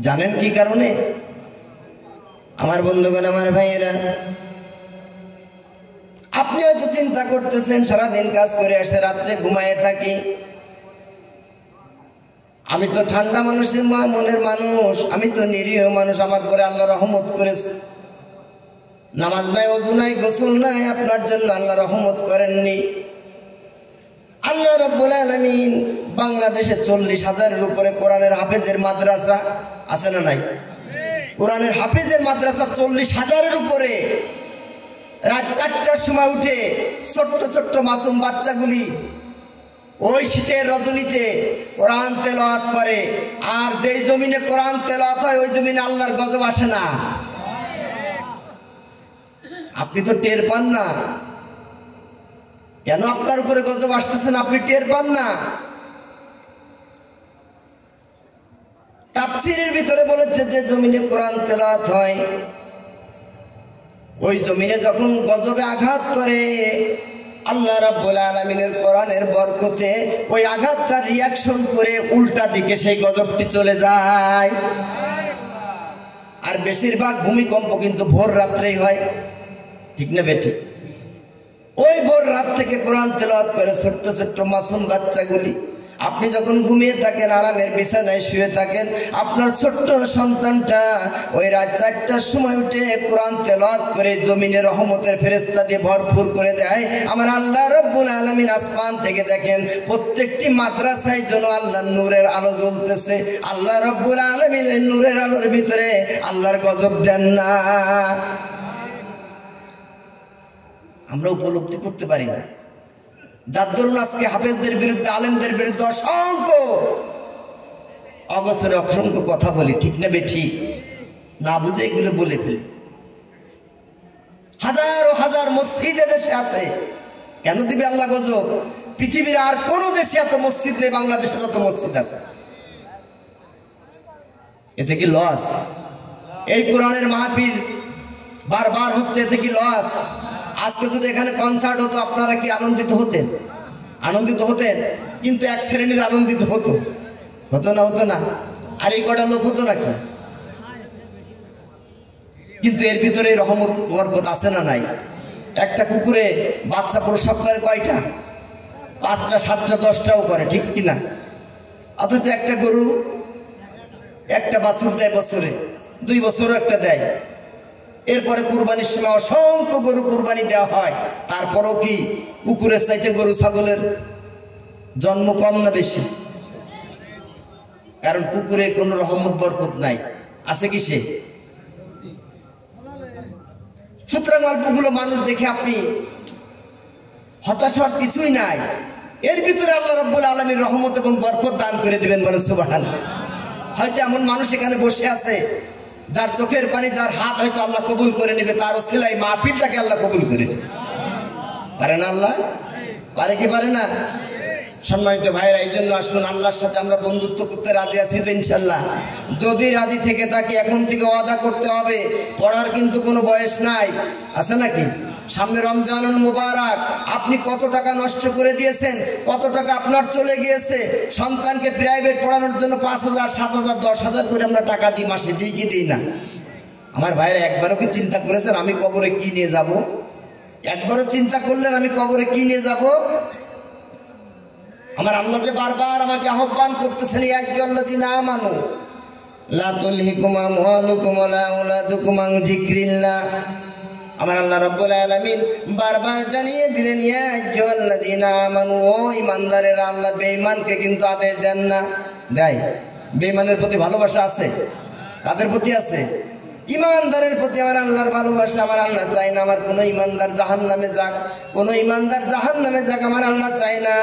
জানেন? কি কারণে? আমার বন্ধুগণ, আমার ভাইয়েরা, আপনি হয়তো চিন্তা করতেছেন সারাদিন কাজ করে আসে, রাত্রে ঘুমায়ে থাকি, আমি তো ঠান্ডা মানুষের মনের মানুষ, আমি তো নিরীহ মানুষ, আমার পরে আল্লাহ রহমত করেছে। নামাজ নাই, ওযু নাই, গোসল নাই, আপনার জন্য আল্লাহ রহমত করেননি। আল্লাহ রাব্বুল আলামিন বাংলাদেশে 40,000-এর উপরে কোরআনের হাফেজের মাদ্রাসা আছে না নাই? কোরআনের হাফেজের মাদ্রাসা 40,000-এর উপরে। রাত 4টার সময় উঠে ছোট্ট ছোট্ট মাসুম বাচ্চাগুলি ওই শীতের রজনীতে কোরআন তেলাওয়াত করে। আর যেই জমিনে কোরআন তেলাওয়াত হয় ওই জমিনে আল্লাহর গজব আসে না। আপনি তো টের পান না কেন আপনার উপরে গজব আসতেছেন? আপনি টের পান না। তাফসীরের ভিতরে বলেছে যে জমিনে কোরআন তেলাওয়াত হয় ওই জমিনে যখন গজবে আঘাত করে, আল্লাহ রাব্বুল আলামিনের কোরআনের বরকতে ওই আঘাতটা রিয়াকশন করে উল্টা দিকে সেই গজবটি চলে যায়। আর বেশিরভাগ ভূমিকম্প কিন্তু ভোর রাত্রেই হয়। ঠিক না বেঠিক? ওই ভোর রাত থেকে কোরআন তেলাওয়াত করে ছোট্ট ছোট্ট মাসুম বাচ্চাগুলি। আপনি যখন ঘুমিয়ে থাকেন, আরামের বিছানায় শুয়ে থাকেন, আপনার ছোট্ট সন্তানটা ওই রাত 4টার সময় উঠে কোরআন তেলাওয়াত করে জমিনে রহমতের ফেরেশতা দিয়ে ভরপুর করে দেয়। আমার আল্লাহ রাব্বুল আলামিন আসমান থেকে দেখেন প্রত্যেকটি মাদ্রাসায় যেন আল্লাহর নূরের আলো জ্বলতেছে। আল্লাহ রাব্বুল আলামিন এই নূরের আলোর ভিতরে আল্লাহর গজব দেন না। আমরা উপলব্ধি করতে পারি না। যার দরুন আজকে হাফেজদের বিরুদ্ধে, আলেমদের বিরুদ্ধে অসংখ্য অগোছরে অসংখ্য কথা বলি। ঠিক না বেঠিক? না বুঝে এগুলো বলে ফেলি। হাজারো হাজার মসজিদ দেশে আছে, কেন দিবে আল্লাহ গজব? পৃথিবীর আর কোন দেশে এত মসজিদ নেই, বাংলাদেশে যত মসজিদ আছে। এতে কি লস? এই কোরআনের মাহফিল বারবার হচ্ছে, এতে কি লস? আজকে যদি এখানে কনসার্ট হতো আপনারা কি আনন্দিত হতেন? আনন্দিত হতেন, কিন্তু এক শ্রেণীর আনন্দিত হতো। হতো না? হতো না? আর এই কটা লোক হতো নাকি? কিন্তু এর ভিতরে রহমত বরকত আছে না নাই? একটা কুকুরে বাচ্চা প্রসব করে কয়টা? 5টা 7টা 10টাও করে। ঠিক কিনা? অথচ একটা গরু একটা বাছুর দেয় বছরে, 2 বছরও একটা দেয়। এরপরে কুরবানির সময় অসংখ্য গরু কুরবানি দেওয়া হয়। তারপরও কি কুকুরের চাইতে গরু ছাগলের জন্ম কম না বেশি? কারণ কুকুরের কোনো রহমত বরকত নাই। আছে কি সে? সুতরাং অল্পগুলো মানুষ দেখে আপনি হতাশ হওয়ার কিছুই নাই। এর ভিতরে আল্লাহ রাব্বুল আলামিন রহমত এবং বরকত দান করে দিবেন, বলে সুবহানাল্লাহ। হয়তো এমন মানুষ এখানে বসে আছে যার চোখের পানি, যার হাত হয়তো আল্লাহ কবুল করে নেবে, তার ওসিলায় মাহফিলটাকে আল্লাহ কবুল করে নেবে। পারে না আল্লাহ? পারে কি পারে না? সম্মানিত ভাইরা, এই জন্য আসুন আল্লাহর সাথে আমরা বন্ধুত্ব করতে রাজি আছি তো ইনশাল্লাহ? যদি রাজি থেকে থাকি এখন থেকে ওয়াদা করতে হবে, পড়ার কিন্তু কোনো বয়স নাই। আছে নাকি? সামনে রমজানুল মুবারক, আপনি কত টাকা নষ্ট করে দিয়েছেন, কত টাকা আপনার চলে গিয়েছে। সন্তানকে প্রাইভেট পড়ানোর জন্য 5,000 7,000 10,000 করে আমরা টাকা দিই, মাসে দিই কি দিই না? আমার ভাইরা একবারও কি চিন্তা করেছেন আমি কবরে কি নিয়ে যাব? একবারও চিন্তা করলেন আমি কবরে কি নিয়ে যাব? আমার আল্লাহ যে বারবার আমাকে আহ্বান করতেছেন, ইয়া আইয়ুহাল্লাযীনা আমানু লা তুলহিকুম আমওয়ালুকুম ওয়ালা আওলাদুকুম আন যিকরিল্লাহ। আমার আল্লাহ রাব্বুল আলামিন বারবার জানিয়ে দিলেন, ইয়া আইয়ুহাল্লাযীনা আমানু, ও ঈমানদারেরা, আল্লাহ বেঈমানকে কিন্তু আদেশ দেন না। দেয়? বেঈমানের প্রতি ভালোবাসা আছে? কাদের প্রতি আছে? ঈমানদারের প্রতি আমার আল্লাহর ভালোবাসা। আমার আল্লাহ চায় না আমার কোনো ঈমানদার জাহান্নামে যাক, কোনো ঈমানদার জাহান্নামে যাক, আমার আল্লাহ চায় না।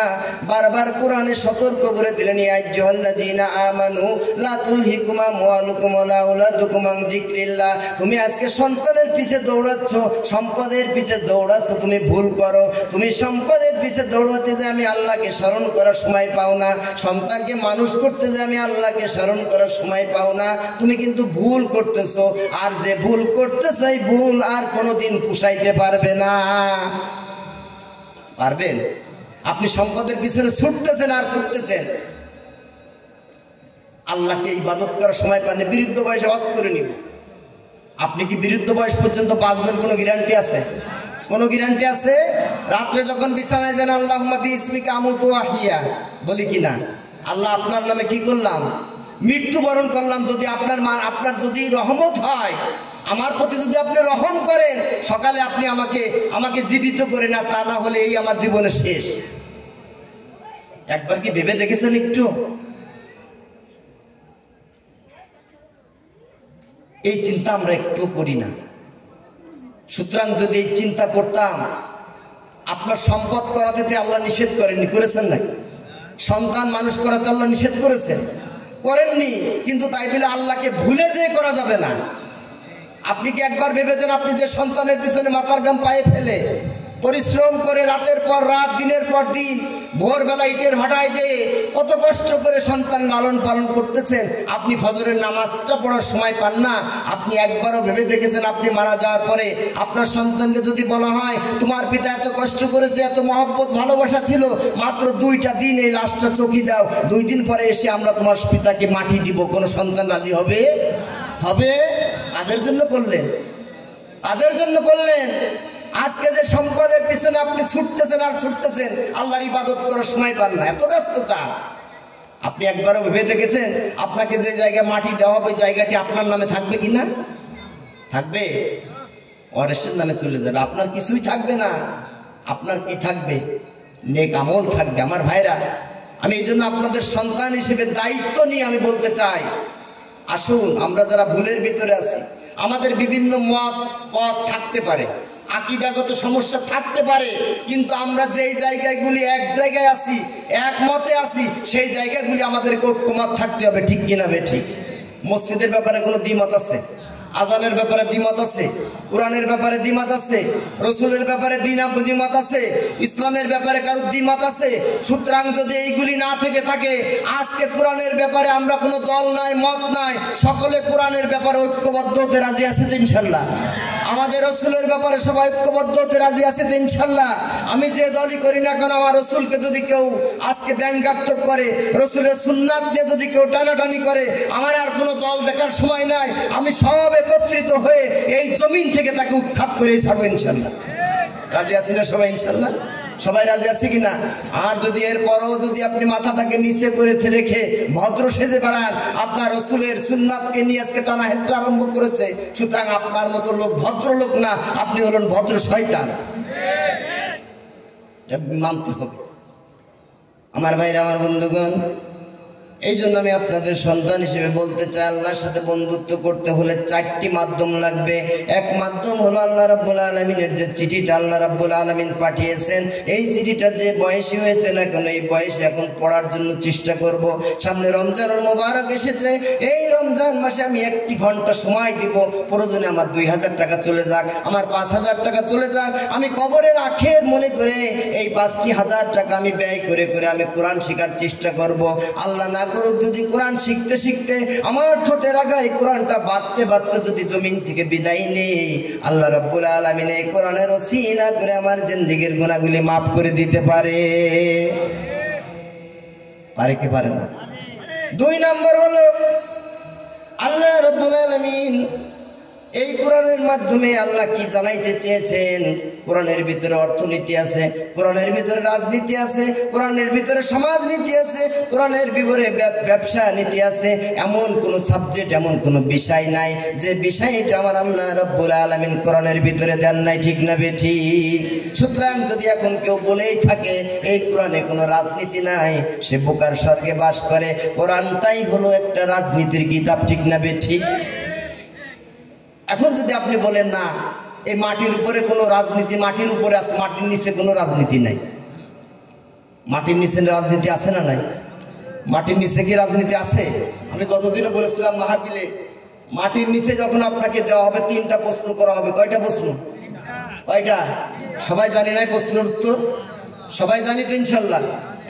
বারবার কোরআনে সতর্ক করে দিলেন, ইয়া আইয়ুহাল্লাযীনা আমানু লা তুলহিকুম আমওয়ালুকুম ওয়ালা আওলাদুকুম আন যিকরিল্লাহ। তুমি আজকে সন্তানের পিছে দৌড়াচ্ছ, সম্পদের পিছে দৌড়াচ্ছ, তুমি ভুল করো। তুমি সম্পদের পিছে দৌড়াতে যে আমি আল্লাহকে স্মরণ করার সময় পাও না, সন্তানকে মানুষ করতে যে আমি আল্লাহকে স্মরণ করার সময় পাও না, তুমি কিন্তু ভুল করতেছো। আর যে ভুল করতেছে এই ভুল আর কোনোদিন পুষাইতে পারবে না। পারবেন? আপনি সম্পদের পিছনে ছুটতেছেন আর ছুটতেছেন, আল্লাহকে ইবাদত করার সময় পাননি। বিরুদ্ধ বয়সে হজ করে নিব। আপনি কি বিরুদ্ধ বয়স পর্যন্ত বাঁচবেন? কোনো গ্যারান্টি আছে? কোনো গ্যারান্টি আছে? রাত্রে যখন বিছানায় যান, আল্লাহুম্মা বিইসমিকা আমুতু ওয়া আহইয়া বলি কিনা? আল্লাহ আপনার নামে কি করলাম? মৃত্যুবরণ করলাম। যদি আপনার যদি রহমত হয়, আমার প্রতি যদি আপনি রহম করেন, সকালে আপনি আমাকে জীবিত করে না, তা না হলে এই আমার জীবনের শেষ। একবার কি ভেবে দেখেছেন একটু? এই চিন্তা আমরা একটু করি না। সুতরাং যদি এই চিন্তা করতাম, আপনার সম্পদ করাতে আল্লাহ নিষেধ করেননি, করেছেন না? সন্তান মানুষ করাতে আল্লাহ নিষেধ করেছেন, করেননি। কিন্তু তাই বলে আল্লাহকে ভুলে যেয়ে করা যাবে না। আপনি কি একবার ভেবেছেন, আপনি যে সন্তানের পিছনে মাথার ঘাম পায়ে ফেলে পরিশ্রম করে রাতের পর রাত, দিনের পর দিন, ভোরবেলা ইটের ভাটায় যেয়ে কত কষ্ট করে সন্তান লালন পালন করতেছেন, আপনি ফজরের নামাজটা পড়ার সময় পান না? আপনি একবারও ভেবে দেখেছেন, আপনি মারা যাওয়ার পরে আপনার সন্তানকে যদি বলা হয়, তোমার পিতা এত কষ্ট করেছে, এত মহব্বত ভালোবাসা ছিল, মাত্র 2টা দিন এই লাশটা চকি দাও, 2 দিন পরে এসে আমরা তোমার পিতাকে মাটি দিব, কোনো সন্তান রাজি হবে? হবে? তাদের জন্য করলেন, তাদের জন্য করলেন। আজকে যে সম্পদের পিছনে আপনি ছুটতেছেন আর ছুটতেছেন, আল্লাহর ইবাদত করার সময় পান না, এত ব্যস্ততা। আপনি একবারও ভেবে দেখেছেন, আপনাকে যে জায়গায় মাটি দেওয়া হবে, জায়গাটি আপনার নামে থাকবে কিনা? থাকবে? ওয়ারিসের নামে চলে যাবে, আপনার কিছুই থাকবে না। আপনার কি থাকবে? নেক আমল থাকবে। আমার ভাইরা, আমি এই জন্য আপনাদের সন্তান হিসেবে দায়িত্ব নিয়ে আমি বলতে চাই, আসুন, আমরা যারা ভুলের ভিতরে আছি, আমাদের বিভিন্ন মত পথ থাকতে পারে, আকীদাগত সমস্যা থাকতে পারে, কিন্তু আমরা যেই জায়গাগুলি এক জায়গায় আছি, এক মতে আছি, সেই জায়গাগুলি আমাদেরকে ঐক্যমত থাকতে হবে। ঠিক কিনা? ঠিক। মসজিদের ব্যাপারে কোনো দ্বিমত আছে? আজানের ব্যাপারে দ্বিমত আছে, কোরআনের ব্যাপারে দ্বিমত আছে, রসুলের ব্যাপারে দ্বিমত আছে, ইসলামের ব্যাপারে কারোর দ্বিমত আছে। সুতরাং যদি এইগুলি না থেকে থাকে, আজকে কোরআনের ব্যাপারে আমরা কোনো দল নাই, মত নাই, সকলে কোরআনের ব্যাপারে ঐক্যবদ্ধ হতে রাজি আছে তো ইনশাল্লাহ? আমাদের রসুলের ব্যাপারে সবাই ঐক্যবদ্ধ হতে রাজি আছে তো ইনশাল্লাহ? আমি যে দলই করি না কেন, আমার রসুলকে যদি কেউ আজকে ব্যঙ্গাত্মক করে, রসুলের সুন্নাত নিয়ে যদি কেউ টানাটানি করে, আমার আর কোনো দল দেখার সময় নাই। আমি সব একত্রিত হয়ে এই জমিন থেকে তাকে উৎখাত করে ছাড়বো ইনশাল্লাহ। রাজি আছি না সবাই ইনশাল্লাহ? সবাই রাজি আছে কিনা? আর যদি এরপরও যদি আপনি মাথাটাকে নিচে করে রেখে ভদ্র সেজে বেড়ান, আপনার রসুলের সুন্নাতকে নিয়ে আজকে টানা হেঁচড়া আরম্ভ করেছে, সুতরাং আপনার মতো লোক ভদ্র লোক না, আপনি হলেন ভদ্র শয়তান। মানতে হবে আমার ভাইরা, আমার বন্ধুগণ। এই জন্য আমি আপনাদের সন্তান হিসেবে বলতে চাই, আল্লাহর সাথে বন্ধুত্ব করতে হলে 4টি মাধ্যম লাগবে। এক মাধ্যম হলো আল্লাহ রাব্বুল আলামিনের যে চিঠিটা আল্লাহ রাব্বুল আলামিন পাঠিয়েছেন, এই চিঠিটা যে বয়সী হয়েছে না কেন, এই বয়সে এখন পড়ার জন্য চেষ্টা করব। সামনে রমজানুল মোবারক এসেছে, এই রমজান মাসে আমি 1 ঘন্টা সময় দিব। প্রয়োজনে আমার 2000 টাকা চলে যাক, আমার 5000 টাকা চলে যাক, আমি কবরের আখের মনে করে এই 5000 টাকা আমি ব্যয় করে করে আমি কোরআন শেখার চেষ্টা করব। আল্লাহ না করুক যদি কোরআন শিখতে শিখতে আমার ঠোঁটের আগায় কোরআনটা বাঁধতে বাঁধতে যদি জমিন থেকে বিদায় নেই, আল্লাহ রাব্বুল আলামিন এই কোরআনের ওসিলা করে আমার জিন্দেগীর গুনাহগুলি মাফ করে দিতে পারে। পারে কি পারে না? 2 নম্বর হলো আল্লাহ রাব্বুল আলামিন এই কোরআনের মাধ্যমে আল্লাহ কি জানাইতে চেয়েছেন? কোরআনের ভিতরে অর্থনীতি আছে, কোরআনের ভিতরে রাজনীতি আছে, কোরআনের ভিতরে সমাজনীতি আছে, কোরআনের ভিতরে ব্যবসা নীতি আছে। এমন কোন সাবজেক্ট, এমন কোন বিষয় নাই যে বিষয়টা আমার আল্লাহ রাব্বুল আলামিন কোরআনের ভিতরে দেন নাই, ঠিক না বেঠিক? সুতরাং যদি এখন কেউ বলেই থাকে এই কোরআনে কোনো রাজনীতি নাই, সে বোকার স্বর্গে বাস করে। কোরআনটাই হলো একটা রাজনীতির কিতাব, ঠিক না বেঠিক? এখন যদি আপনি বলেন না এই মাটির উপরে কোনো রাজনীতি, মাটির উপরে আছে, মাটির নিচে কোনো রাজনীতি নাই। মাটির নিচে রাজনীতি আছে না নাই? মাটির নিচে কি রাজনীতি আছে? আমি গতদিনও বলেছিলাম মাহফিলে, মাটির নিচে যখন আপনাকে দেওয়া হবে 3টা প্রশ্ন করা হবে। কয়টা প্রশ্ন? কয়টা? সবাই জানি নাই প্রশ্নের উত্তর? সবাই জানি তো ইনশাল্লাহ?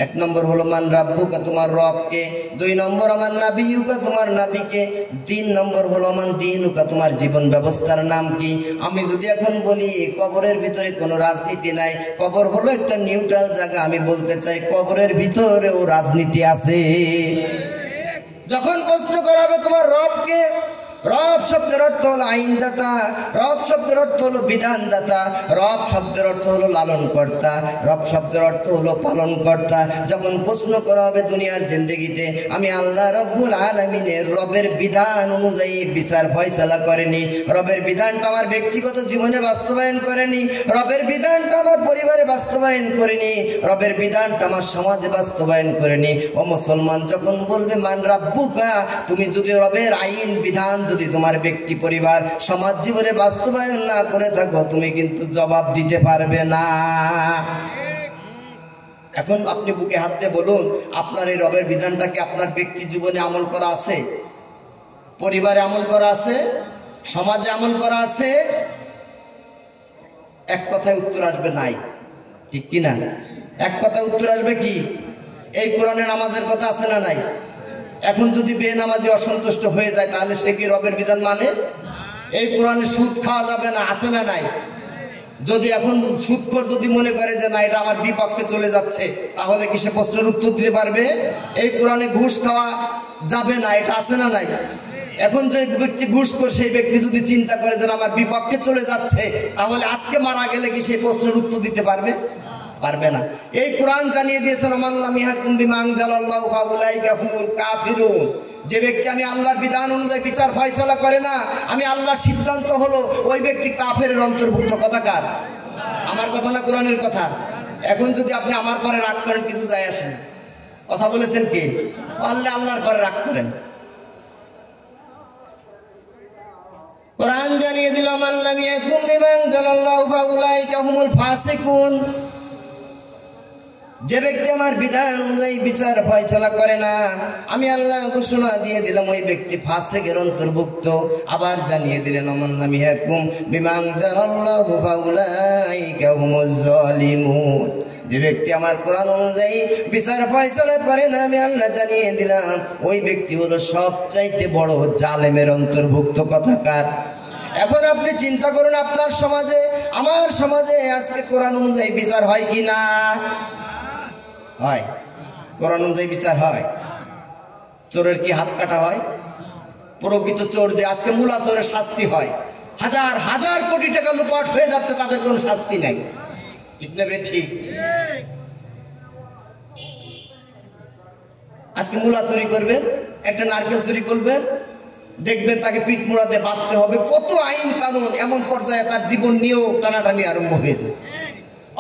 1 নম্বর হলো মান রাব্বুকা, তোমার রবকে। 2 নম্বর আমার নাবিয়ুকা, তোমার নাবিকে। 3 নম্বর হলো মান দীনুকা, তোমার জীবন ব্যবস্থার নাম কি? আমি যদি এখন বলি কবরের ভিতরে কোনো রাজনীতি নাই, কবর হলো একটা নিউট্রাল জায়গা, আমি বলতে চাই কবরের ভিতরেও রাজনীতি আছে। যখন প্রশ্ন করা হবে তোমার রবকে, রব শব্দের অর্থ হলো আইনদাতা, রব শব্দের অর্থ হলো বিধানদাতা, রব শব্দের অর্থ হলো লালন কর্তা, রব শব্দের অর্থ হলো পালন কর্তা। যখন প্রশ্ন করা হবে দুনিয়ার জিন্দেগিতে আমি আল্লাহ রব্বুল আলামিনের রবের বিধান অনুযায়ী বিচার ফয়সালা করেনি, রবের বিধানটা আমার ব্যক্তিগত জীবনে বাস্তবায়ন করেনি, রবের বিধানটা আমার পরিবারে বাস্তবায়ন করেনি, রবের বিধানটা আমার সমাজে বাস্তবায়ন করেনি। ও মুসলমান, যখন বলবে মান রাব্বুকা, তুমি যদি রবের আইন বিধান যদি তোমার ব্যক্তি পরিবার সমাজ জীবনে বাস্তবায়ন না করে থাকো, তুমি কিন্তু জবাব দিতে পারবে না। এখন আপনি বুকে হাত দিয়ে বলুন, আপনার এই রবের বিধানটা কি আপনার ব্যক্তি জীবনে আমল করা আছে? পরিবারে আমল করা আছে? সমাজে আমল করা আছে? এক কথায় উত্তর আসবে নাই, ঠিক কি না? এক কথায় উত্তর আসবে কি? এই কোরআনে নামাজের কথা আছে না নাই? এখন যদি বেনামাজি অসন্তুষ্ট হয়ে যায় তাহলে সে কি রবের বিধান মানে? এই কোরআনে সুদ খাওয়া যাবে না, আছে না নাই? যদি এখন সুদখোর যদি মনে করে যে না এটা আমার বিপক্ষে চলে যাচ্ছে, তাহলে কি সে প্রশ্নের উত্তর দিতে পারবে? এই কোরআনে ঘুষ খাওয়া যাবে না, এটা আছে না নাই? এখন যে ব্যক্তি ঘুষখোর সেই ব্যক্তি যদি চিন্তা করে যে আমার বিপক্ষে চলে যাচ্ছে, তাহলে আজকে মারা গেলে কি সেই প্রশ্নের উত্তর দিতে পারবে? পারবে না। এই কোরআন জানিয়ে দিয়েছেন মান লাম ইয়াহকুম বিমা আনজালাল্লাহু ফাউলাইকা হুমুল কাফিরুন। যে ব্যক্তি আমি আল্লাহর বিধান অনুযায়ী বিচার ফয়সালা করে না, আমি আল্লাহর সিদ্ধান্ত হলো ওই ব্যক্তি কাফেরের অন্তর্ভুক্ত। কথাকার? আমার কথা না কোরআনের কথা? এখন যদি আপনি আমার পরে রাগ করেন, কিছু যায় আসে না। কথা বলেছেন কে? আল্লাহ আল্লাহর পরে রাগ করেন। কোরআন জানিয়ে দিল মান লাম ইয়াহকুম বিমা আনজালাল্লাহু ফাউলাইকা হুমুল ফাসিকুন। যে ব্যক্তি আমার বিধান অনুযায়ী বিচার ফয়সালা করে না, আমি আল্লাহ ঘোষণা দিয়ে দিলাম ওই ব্যক্তি ফাসিকের অন্তর্ভুক্ত। আবার জানিয়ে দিলেন মান লাম ইয়াহকুম বিমা আনজালাল্লাহু ফাউলাইকা হুমুজ জালিমুন। যে ব্যক্তি আমার কোরআন অনুযায়ী বিচার ফয়সালা করে না, আমি আল্লাহ জানিয়ে দিলাম ওই ব্যক্তি হলো সবচাইতে বড় জালেমের অন্তর্ভুক্ত। কথাকার? এখন আপনি চিন্তা করুন, আপনার সমাজে আমার সমাজে আজকে কোরআন অনুযায়ী বিচার হয় কি না? হয়। কোরআন অনুযায়ী বিচার হয়। চোরের কি হাত কাটা হয়? প্রকৃত চোর যে আজকে মূলা চোরের শাস্তি হয়, হাজার হাজার কোটি টাকা লুপাট হয়ে যাচ্ছে, তাদের কোনো শাস্তি নাই, ঠিক না ঠিক? আজকে মূলা চুরি করবেন, একটা নারকেল চুরি করবেন, দেখবেন তাকে পিঠ মোড়াতে বাঁধতে হবে। কত আইন কানুন, এমন পর্যায়ে তার জীবন নিয়েও টানাটানি আরম্ভ হয়ে যায়।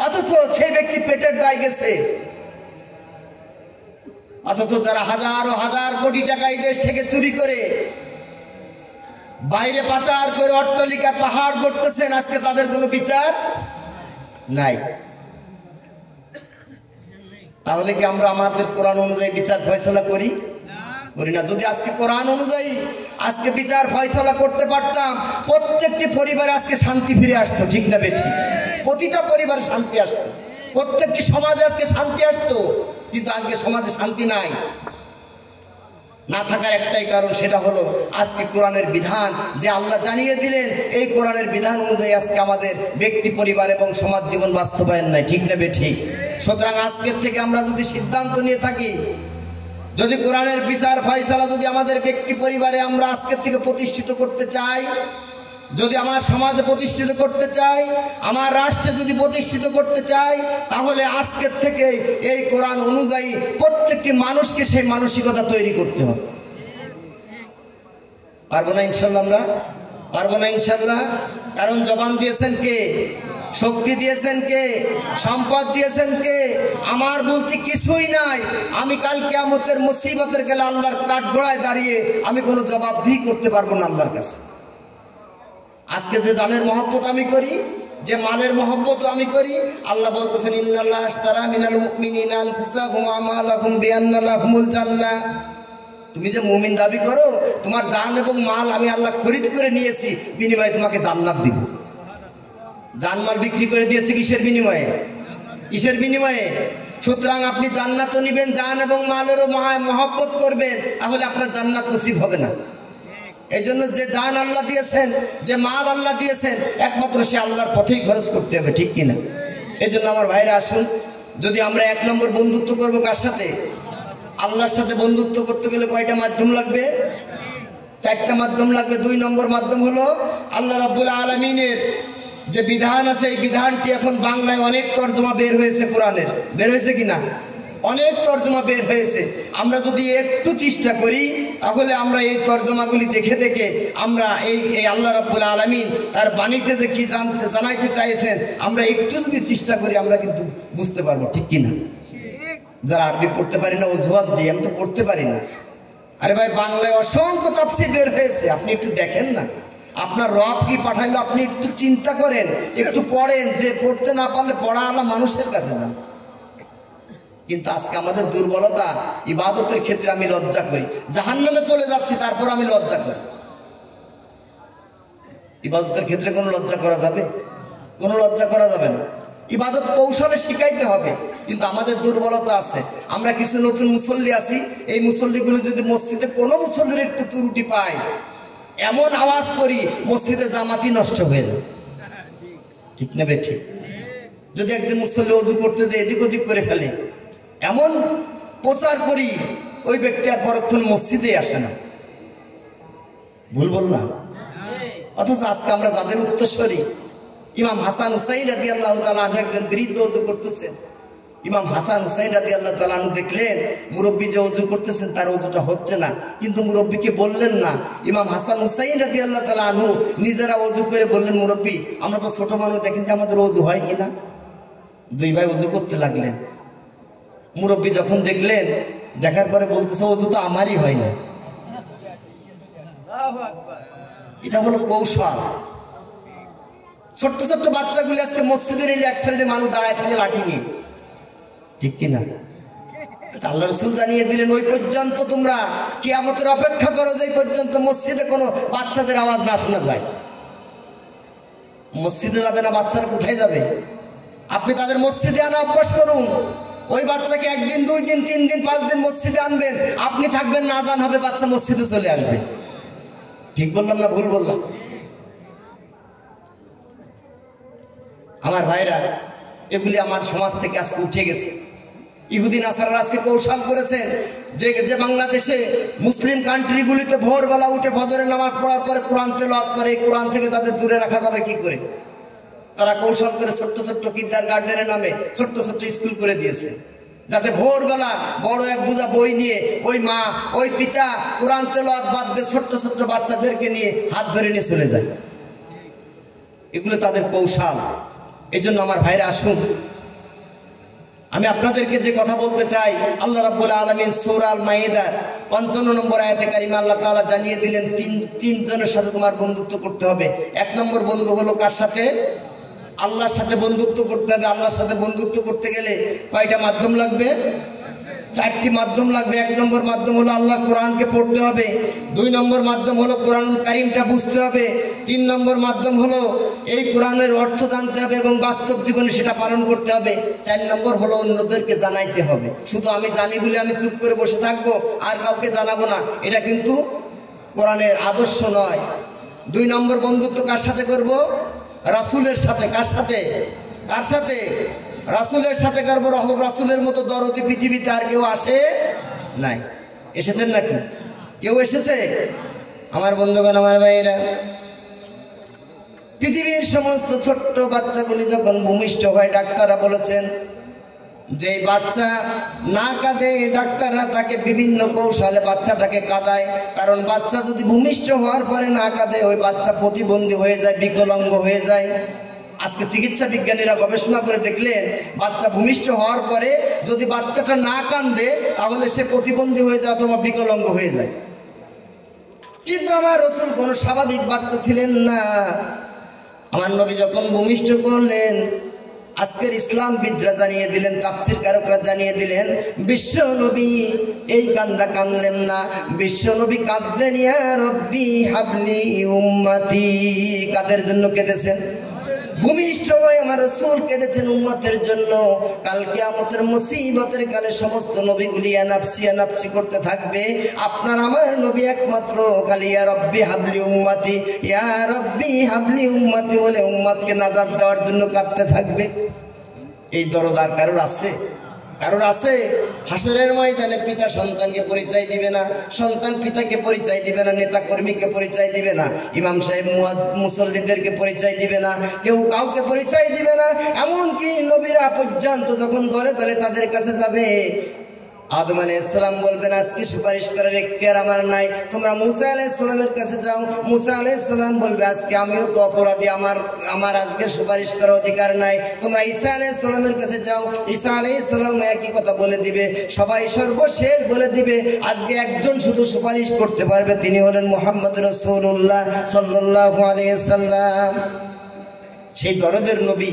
অথচ সেই ব্যক্তি পেটের দায় গেছে। অথচ যারা হাজার ও হাজার কোটি টাকা এই দেশ থেকে চুরি করে বাইরে পাচার করে অট্টালিকার পাহাড় গড়তেছেন, আজকে তাদের কোনো বিচার নাই। তাহলে কি আমরা আমাদের কোরআন অনুযায়ী বিচার ফয়সালা করি? করি না। যদি আজকে কোরআন অনুযায়ী আজকে বিচার ফয়সালা করতে পারতাম, প্রত্যেকটি পরিবারে আজকে শান্তি ফিরে আসতো, ঠিক না বেঠিক? প্রতিটা পরিবারে শান্তি আসতো, প্রত্যেকটি সমাজে আজকে শান্তি আসতো। কিন্তু আজকে সমাজে শান্তি নাই। না থাকার একটাই কারণ, সেটা হলো আজকে কোরআনের বিধান যে আল্লাহ জানিয়ে দিলেন, এই কোরআনের বিধান অনুযায়ী আজকে আমাদের ব্যক্তি পরিবার এবং সমাজ জীবন বাস্তবায়ন নাই, ঠিক না বেঠিক? সুতরাং আজকের থেকে আমরা যদি সিদ্ধান্ত নিয়ে থাকি, যদি কোরআনের বিচার ফয়সালা যদি আমাদের ব্যক্তি পরিবারে আমরা আজকের থেকে প্রতিষ্ঠিত করতে চাই, যদি আমার সমাজে প্রতিষ্ঠিত করতে চাই, আমার রাষ্ট্রে যদি প্রতিষ্ঠিত করতে চাই, তাহলে আজকের থেকে এই কোরআন অনুযায়ী প্রত্যেকটি মানুষকে সেই মানসিকতা তৈরি করতে হবে। পারবো না ইনশাল্লাহ? আমরা পারবো না ইনশাল্লাহ? কারণ জবান দিয়েছেন কে? শক্তি দিয়েছেন কে? সম্পদ দিয়েছেন কে? আমার বলতে কিছুই নাই। আমি কাল কিয়ামতের মুসিবতের গেলে আল্লাহর কাঠগড়ায় দাঁড়িয়ে আমি কোনো জবাবদিহি করতে পারবো না আল্লাহর কাছে। আজকে যে জানের মহব্বত আমি করি, যে মালের মহব্বত আমি করি, আল্লাহ বলতেছেন ইন্নাল্লাহ আশতারা মিনাল মুমিনিনা আনফুসাহুম ওয়া আমওয়ালাহুম বিআন্না লাহুমুল জান্নাহ। তুমি যে মুমিন দাবি করো, তোমার জান এবং মাল আমি আল্লাহ খরিদ করে নিয়েছি, বিনিময়ে তোমাকে জান্নাত দিব। জানমাল বিক্রি করে দিয়েছে কিসের বিনিময়ে? কিসের বিনিময়ে? সুতরাং আপনি জান্নাতও নিবেন, জান এবং মালেরও মহব্বত করবেন, তাহলে আপনার জান্নাত নসিব হবে না। এই জন্য যে জান আল্লাহ দিয়েছেন, যে মাল আল্লাহ দিয়েছেন, একমাত্র সে আল্লাহর পথেই খরচ করতে হবে, ঠিক কিনা? এই জন্য আমার ভাইরা আসুন, যদি আমরা 1 নম্বর বন্ধুত্ব করবো কার সাথে? আল্লাহর সাথে বন্ধুত্ব করতে গেলে কয়টা মাধ্যম লাগবে? 4টা মাধ্যম লাগবে। 2 নম্বর মাধ্যম হলো আল্লাহ রাব্বুল আলামিনের যে বিধান আছে, এই বিধানটি এখন বাংলায় অনেক তর্জমা বের হয়েছে। কোরআনের বের হয়েছে কিনা? অনেক তর্জমা বের হয়েছে। আমরা যদি একটু চেষ্টা করি, তাহলে আমরা এই তর্জমাগুলি দেখে দেখে আমরা এই আল্লাহ রাব্বুল আলামিন তার বাণীতে যে কি জানাইতে চাইছেন, আমরা একটু যদি চেষ্টা করি, আমরা কিন্তু বুঝতে পারবো, ঠিক কিনা? যারা আরবি পড়তে পারি না অজুহাত দিয়ে, আমি তো পড়তে পারি না। আরে ভাই, বাংলায় অসংখ্য তাফসীর বের হয়েছে, আপনি একটু দেখেন না। আপনার রব কি পাঠাইলো আপনি একটু চিন্তা করেন, একটু পড়েন। যে পড়তে না পারলে পড়া আলা মানুষের কাছে যান। কিন্তু আজকে আমাদের দুর্বলতা, ইবাদতের ক্ষেত্রে আমি লজ্জা করি। জাহান্নামে চলে যাচ্ছি, তারপর আমি লজ্জা করি। ইবাদতের ক্ষেত্রে কোনো লজ্জা করা যাবে? কোনো লজ্জা করা যাবে না। ইবাদত কৌশলে শিখাইতে হবে, কিন্তু আমাদের দুর্বলতা আছে। আমরা কিছু নতুন মুসল্লি আছি, এই মুসল্লিগুলো যদি মসজিদে কোনো মুসল্লির একটু ত্রুটি পায়, এমন আওয়াজ করি মসজিদে জামাতি নষ্ট হয়ে যায়, ঠিক না বেঠিক? যদি একজন মুসল্লি ওযু করতে যে এদিক ওদিক করে ফেলে, এমন প্রচার করি, ওই ব্যক্তি আর পরক্ষণ মসজিদে আসে না। ভুল বললাম? অথচ আজকে আমরা যাদের উত্তরসূরি, ইমাম হাসান হুসাইন রাদিয়াল্লাহু তাআলা আনহু একজন বৃদ্ধ ওযু করতেছেন। ইমাম হাসান হুসাইন রাদিয়াল্লাহু তাআলা আনহু দেখলেন মুরব্বী যে ওযু করতেছেন তার ওযুটা হচ্ছে না, কিন্তু মুরব্বীকে বললেন না। ইমাম হাসান হুসাইন রাদিয়াল্লাহু তাআলা আনহু নিজেরা ওযু করে বললেন, মুরব্বী আমরা তো ছোট মানুষ, দেখেন যে আমাদের ওযু হয় কিনা। 2 ভাই ওযু করতে লাগলেন। মুরব্বী যখন দেখলেন, দেখার পরে বলতেছে ওযু তো আমারই হয় না। এটা হলো কৌশল। ছোট্ট ছোট্ট বাচ্চাগুলি আজকে মসজিদের এক সাইডে মানুষ দাঁড়ায় থাকে লাঠি নিয়ে, ঠিক কিনা? আল্লাহ রাসূল জানিয়ে দিলেন, ওই পর্যন্ত তোমরা কিয়ামতের অপেক্ষা করো, যে পর্যন্ত মসজিদে কোনো বাচ্চাদের আওয়াজ না শোনা যায়। মসজিদে যাবে না, বাচ্চারা কোথায় যাবে? আপনি তাদের মসজিদে আনা অভ্যাস করুন। ওই বাচ্চাকে 1 দিন 2 দিন 3 দিন 5 দিন মসজিদে আনবেন, আপনি থাকবেন না, আজান হবে, বাচ্চা মসজিদে চলে আসবে। ঠিক বললাম না ভুল বললাম? আমার ভাইরা, এগুলি আমার সমাজ থেকে আজকে উঠে গেছে। ইহুদি নাসারারা আজকে কৌশল করেছেন যে বাংলাদেশে মুসলিম কান্ট্রিগুলিতে ভোরবেলা উঠে ফজরের নামাজ পড়ার পরে কোরআন তেলাওয়াত করে, এই কোরআন থেকে তাদের দূরে রাখা যাবে কি করে? তারা কৌশল করে ছোট্ট ছোট্ট কিন্ডারগার্টেনের নামে ছোট্ট ছোট্ট স্কুল করে দিয়েছে, যাতে ভোরবেলা বড় এক বোঝা বই নিয়ে ওই মা ওই পিতা কোরআন তেলাওয়াত বাদ দিয়ে ছোট্ট ছোট্ট বাচ্চাদেরকে নিয়ে হাত ধরে নিয়ে চলে যায়। এগুলো তাদের কৌশল। এই জন্য আমার ভাইরা আসুন, আমি আপনাদেরকে যে কথা বলতে চাই, আল্লাহ রাব্বুল আলামিন সূরা আল মাইদার 55 নম্বর আয়াতে কারিমা আল্লাহ তাআলা জানিয়ে দিলেন, তিনজনের সাথে তোমার বন্ধুত্ব করতে হবে। 1 নম্বর বন্ধু হলো কার সাথে? আল্লাহর সাথে বন্ধুত্ব করতে হবে। আল্লাহর সাথে বন্ধুত্ব করতে গেলে কয়টা মাধ্যম লাগবে? 4টি মাধ্যম লাগবে। 1 নম্বর মাধ্যম হলো আল্লাহর কোরআনকে পড়তে হবে। 2 নম্বর মাধ্যম হলো কোরআনুল কারীমটা বুঝতে হবে। 3 নম্বর মাধ্যম হলো এই কোরআনের অর্থ জানতে হবে এবং বাস্তব জীবনে সেটা পালন করতে হবে। 4 নম্বর হলো অন্যদেরকে জানাইতে হবে। শুধু আমি জানি বলে আমি চুপ করে বসে থাকবো আর কাউকে জানাবো না, এটা কিন্তু কোরআনের আদর্শ নয়। 2 নম্বর বন্ধুত্ব কার সাথে করব? রাসূলের সাথে। কার সাথে? কার সাথে? রাসূলের সাথে করব। রাসূলের মতো দরদি পৃথিবীতে আর কেউ আসে নাই। এসেছেন নাকি? কেউ এসেছে? আমার বন্ধুগণ, আমার ভাইয়েরা, পৃথিবীর সমস্ত ছোট্ট বাচ্চাগুলি যখন ভূমিষ্ঠ হয়, ডাক্তাররা বলেছেন যে বাচ্চা না কাঁদে, ডাক্তাররা তাকে বিভিন্ন কৌশলে বাচ্চাটাকে কাঁদায়। কারণ বাচ্চা যদি ভূমিষ্ঠ হওয়ার পরে না কাঁদে, ওই বাচ্চা প্রতিবন্ধী হয়ে যায়, বিকলাঙ্গ হয়ে যায়। আজকে চিকিৎসা বিজ্ঞানীরা গবেষণা করে দেখলেন, বাচ্চা ভূমিষ্ঠ হওয়ার পরে যদি বাচ্চাটা না কাঁদে, তাহলে সে প্রতিবন্ধী হয়ে যায় অথবা বিকলাঙ্গ হয়ে যায়। কিন্তু আমার রাসূল কোনো স্বাভাবিক বাচ্চা ছিলেন না। আমার নবী যখন ভূমিষ্ঠ করলেন, আজকের ইসলামবিদরা জানিয়ে দিলেন, তাফসীর কারকরা জানিয়ে দিলেন, বিশ্ব নবী এই কান্দা কাঁদলেন না, বিশ্ব নবী কাঁদলেন ইয়া রব্বি হাবলি উম্মতি। কাদের জন্য কেঁদেছেন? ভূমিষ্ঠ হয়ে আমার রাসূল কেঁদেছেন উম্মতের জন্য। কাল কিয়ামতের মুসিবতের কালে সমস্ত নবীগুলি নাফসি করতে থাকবে, আপনার আমার নবী একমাত্র খালি ইয়া রব্বি হাবলি উম্মতি, ইয়া রব্বি হাবলি উম্মতি বলে উম্মতকে নাজাত দেওয়ার জন্য কাঁদতে থাকবে। এই দরদ আর কারোর আছে? কারোর আছে? হাসরের ময়দানে পিতা সন্তানকে পরিচয় দিবে না, সন্তান পিতাকে পরিচয় দিবে না, নেতা কর্মীকে পরিচয় দিবে না, ইমাম সাহেব মুসল্লিদেরকে পরিচয় দিবে না, কেউ কাউকে পরিচয় দিবে না। এমনকি নবীরা পর্যন্ত যখন দলে দলে তাদের কাছে যাবে, আদম আলাইহিস সালাম বলবেন আজকে সুপারিশ করার এখতিয়ার আমার নাই, তোমরা মুসা আলাইহিস সালামের কাছে যাও। মুসা আলাইহিস সালাম বলবে আজকে আমিও তো অপরাধী, আমার আজকে সুপারিশ করার অধিকার নাই, তোমরা ঈসা আলাইহিস সালামের কাছে যাও। ঈসা আলাইহিস সালাম একই কথা বলে দিবে। সবাই সর্বশেষ বলে দিবে আজকে একজন শুধু সুপারিশ করতে পারবে, তিনি হলেন মুহাম্মদ রাসূলুল্লাহ সাল্লাল্লাহু আলাইহি সাল্লাম। সেই দরদের নবী,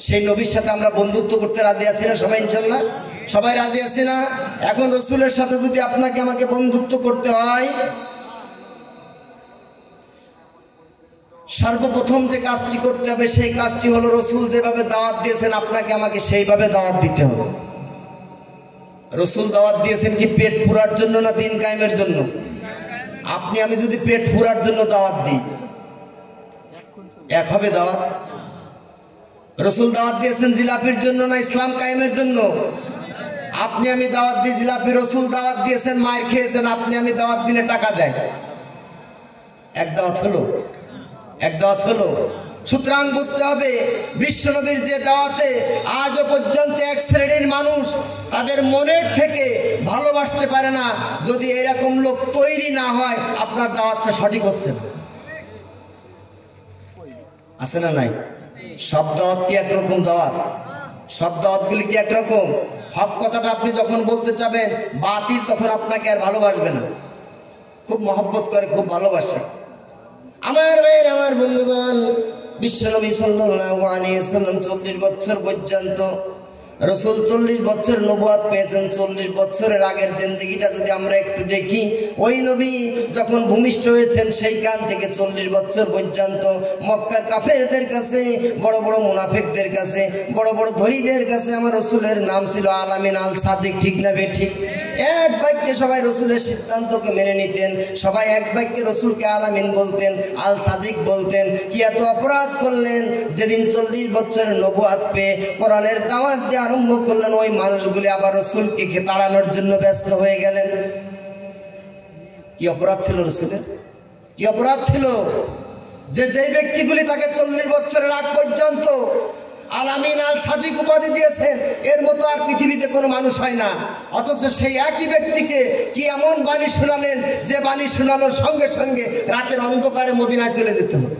সেই নবীর সাথে আমরা বন্ধুত্ব করতে রাজি আছি না সবাই? ইনশাআল্লাহ সবাই রাজি আছি না? এখন রাসূলের সাথে যদি আপনাকে আমাকে বন্ধুত্ব করতে হয়, সর্বপ্রথম যে কাজটি করতে হবে সেই কাজটি হলো রাসূল যেভাবে দাওয়াত দিয়েছেন আপনাকে আমাকে সেইভাবে দাওয়াত দিতে হবে। রাসূল দাওয়াত দিয়েছেন কি পেট পুরার জন্য না দিন কায়েমের জন্য? আপনি আমি যদি পেট পুরার জন্য দাওয়াত দিই, এক হবে দাওয়াত? রাসূল দাওয়াত দিয়েছেন জিলাপির জন্য না ইসলাম কায়েমের জন্য? আপনি আমি দাওয়াত দিই জিলাপি, রাসূল দাওয়াত দিয়েছেন মার খেয়েছেন, আপনি আমি দাওয়াত দিলে টাকা দেয়, এক দাওয়াত হলো? এক দাওয়াত হলো? সুতরাং বুঝতে হবে বিশ্বনবীর যে দাওয়াতে আজও পর্যন্ত এক শ্রেণীর মানুষ তাদের মনের থেকে ভালোবাসতে পারে না, যদি এরকম লোক তৈরি না হয় আপনার দাওয়াতটা সঠিক হচ্ছে না। আছে না নাই? সব দাওয়াত কি একরকম দাওয়াত? সব দাওয়াতগুলি কি একরকম? হক কথাটা আপনি যখন বলতে চাবেন বাতিল, তখন আপনাকে আর ভালোবাসবে না, খুব মহব্বত করে, খুব ভালোবাসে। আমার ভাইয়ের, আমার বন্ধুগণ, বিশ্বনবী সাল্লাল্লাহু আলাইহি সাল্লাম 40 বছর পর্যন্ত, রাসূল 40 বছর নবুয়ত পেয়েছেন। 40 বছরের আগের জিন্দেগিটা যদি আমরা একটু দেখি, ওই নবী যখন ভূমিষ্ঠ হয়েছেন সেইখান থেকে 40 বছর পর্যন্ত মক্কার কাফেরদের কাছে, বড় বড় মুনাফিকদের কাছে, বড় বড় ধনীদের কাছে আমার রাসূলের নাম ছিল আল-আমিন, আল সাদিক। ঠিক না বেঠিক? এক বাক্যে সবাই রাসূলের সিদ্ধান্তকে মেনে নিতেন, সবাই এক বাক্যে রাসূলকে আল-আমিন বলতেন, আল সাদিক বলতেন। কি এত অপরাধ করলেন? যেদিন 40 বছরের নবুয়ত পেয়ে কোরআনের দাওয়াত দিয়ে আরম্ভ করলেন, ওই মানুষগুলি আবার রাসূলকে তাড়ানোর জন্য ব্যস্ত হয়ে গেলেন। কি অপরাধ ছিল রাসূলের? কি অপরাধ ছিল যে যেই ব্যক্তিগুলি তাকে 40 বছরের আগ পর্যন্ত আল-আমিন, আল সাদিক উপাধি দিয়েছেন, এর মতো আর পৃথিবীতে কোনো মানুষ হয় না। অথচ সেই একই ব্যক্তিকে কি এমন বাণী শোনালেন যে বাণী শোনানোর সঙ্গে সঙ্গে রাতের অন্ধকারে মদিনায় চলে যেতে হলো,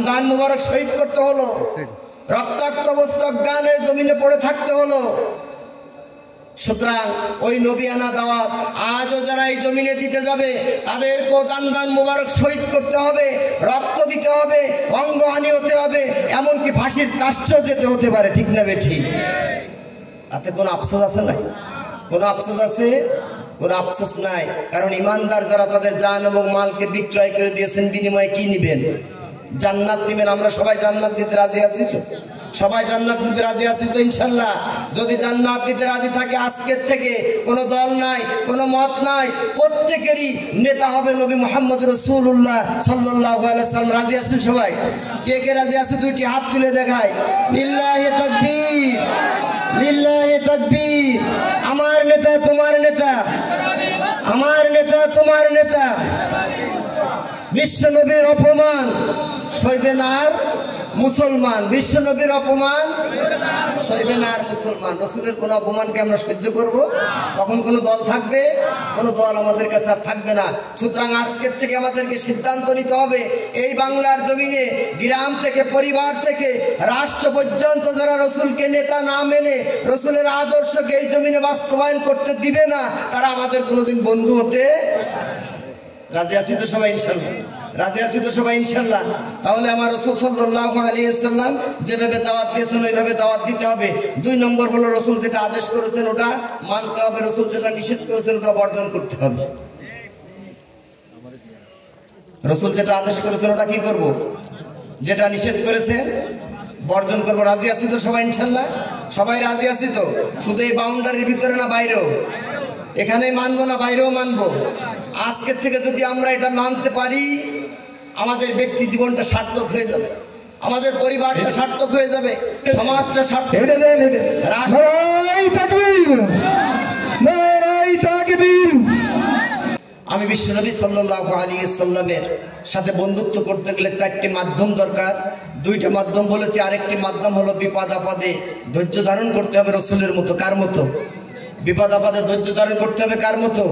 দান মুবারক শহীদ করতে হলো, রক্তাক্ত অবস্থা অজ্ঞানের জমিনে পড়ে থাকতে হলো। সুতরাং ওই নবিয়ানা দাওয়াত আজও যারা এই জমিনে দিতে যাবে তাদেরকেও দান মুবারক শহীদ করতে হবে, রক্ত দিতে হবে, অঙ্গহানি হতে হবে, এমনকি ফাঁসির কাষ্ঠেও যেতে হতে পারে। ঠিক না বেঠিক? তাতে কোনো আফসোস আছে না? কোনো আফসোস আছে? কোনো আফসোস নাই। কারণ ইমানদার যারা তাদের জান এবং মালকে বিক্রয় করে দিয়েছেন, বিনিময়ে কি নিবেন? জান্নাত নিবেন। আমরা সবাই জান্নাত দিতে রাজি আছি তো? সবাই জান্নাত দিতে রাজি আছি তো ইনশাআল্লাহ? যদি জান্নাত দিতে রাজি থাকে, আজকের থেকে কোনো দল নাই, কোনো মত নাই, প্রত্যেকেরই নেতা হবে নবী মুহাম্মদ রাসূলুল্লাহ সাল্লাল্লাহু আলাইহি সাল্লাম। রাজি আছেন সবাই? কে কে রাজি আছে দুইটি হাত তুলে দেখায়। লিল্লাহি তাকবীর, লিল্লাহি তাকবীর। আমার নেতা তোমার নেতা, আমার নেতা তোমার নেতা। বিশ্বনবীর অপমান সইবে না আর মুসলমান, বিশ্বনবীর অপমান সইবে না আর মুসলমান। রসুলের কোন অপমানকে আমরা সহ্য করব? তখন কোন দল থাকবে? কোন দল আমাদের কাছে আর থাকবে না। সুতরাং আজকের থেকে আমাদেরকে সিদ্ধান্ত নিতে হবে, এই বাংলার জমিনে গ্রাম থেকে, পরিবার থেকে, রাষ্ট্র পর্যন্ত যারা রসুলকে নেতা না মেনে রসুলের আদর্শকে এই জমিনে বাস্তবায়ন করতে দিবে না, তারা আমাদের কোনোদিন বন্ধু হতে রাজি আছি তো সবাই ইনশাল্লাহ? রাজি আছি তো সবাই ইনশাল্লাহ? তাহলে আমার রাসূল সাল্লাল্লাহু আলাইহি ওয়াসাল্লাম যেভাবে দাওয়াত দিয়েছেন ওইভাবে দাওয়াত দিতে হবে। 2 নম্বর হলো রাসূল যেটা আদেশ করেছেন ওটা মানতে হবে, রাসূল যেটা নিষেধ করেছেন ওটা বর্জন করতে হবে। রাসূল যেটা আদেশ করেছেন ওটা কি করব? যেটা নিষেধ করেছেন বর্জন করব। রাজি আছি তো সবাই ইনশাল্লাহ? সবাই রাজি আছি তো? শুধু এই বাউন্ডারির ভিতরে না বাইরেও? এখানেই মানবো না বাইরেও মানবো? আজকের থেকে যদি আমরা এটা মানতে পারি, আমাদের ব্যক্তি জীবনটা সার্থক হয়ে যাবে, আমাদের পরিবারটা সার্থক হয়ে যাবে, সমাজটা সার্থক। আমি বিশ্বনবী সাল্লাল্লাহু আলাইহি সাল্লামের সাথে বন্ধুত্ব করতে গেলে 4টি মাধ্যম দরকার। 2টা মাধ্যম বলেছি, আরেকটি মাধ্যম হলো বিপদ আপদে ধৈর্য ধারণ করতে হবে রসুলের মতো। কার মতো? বিপদ আপদে ধৈর্য ধারণ করতে হবে কার মতো?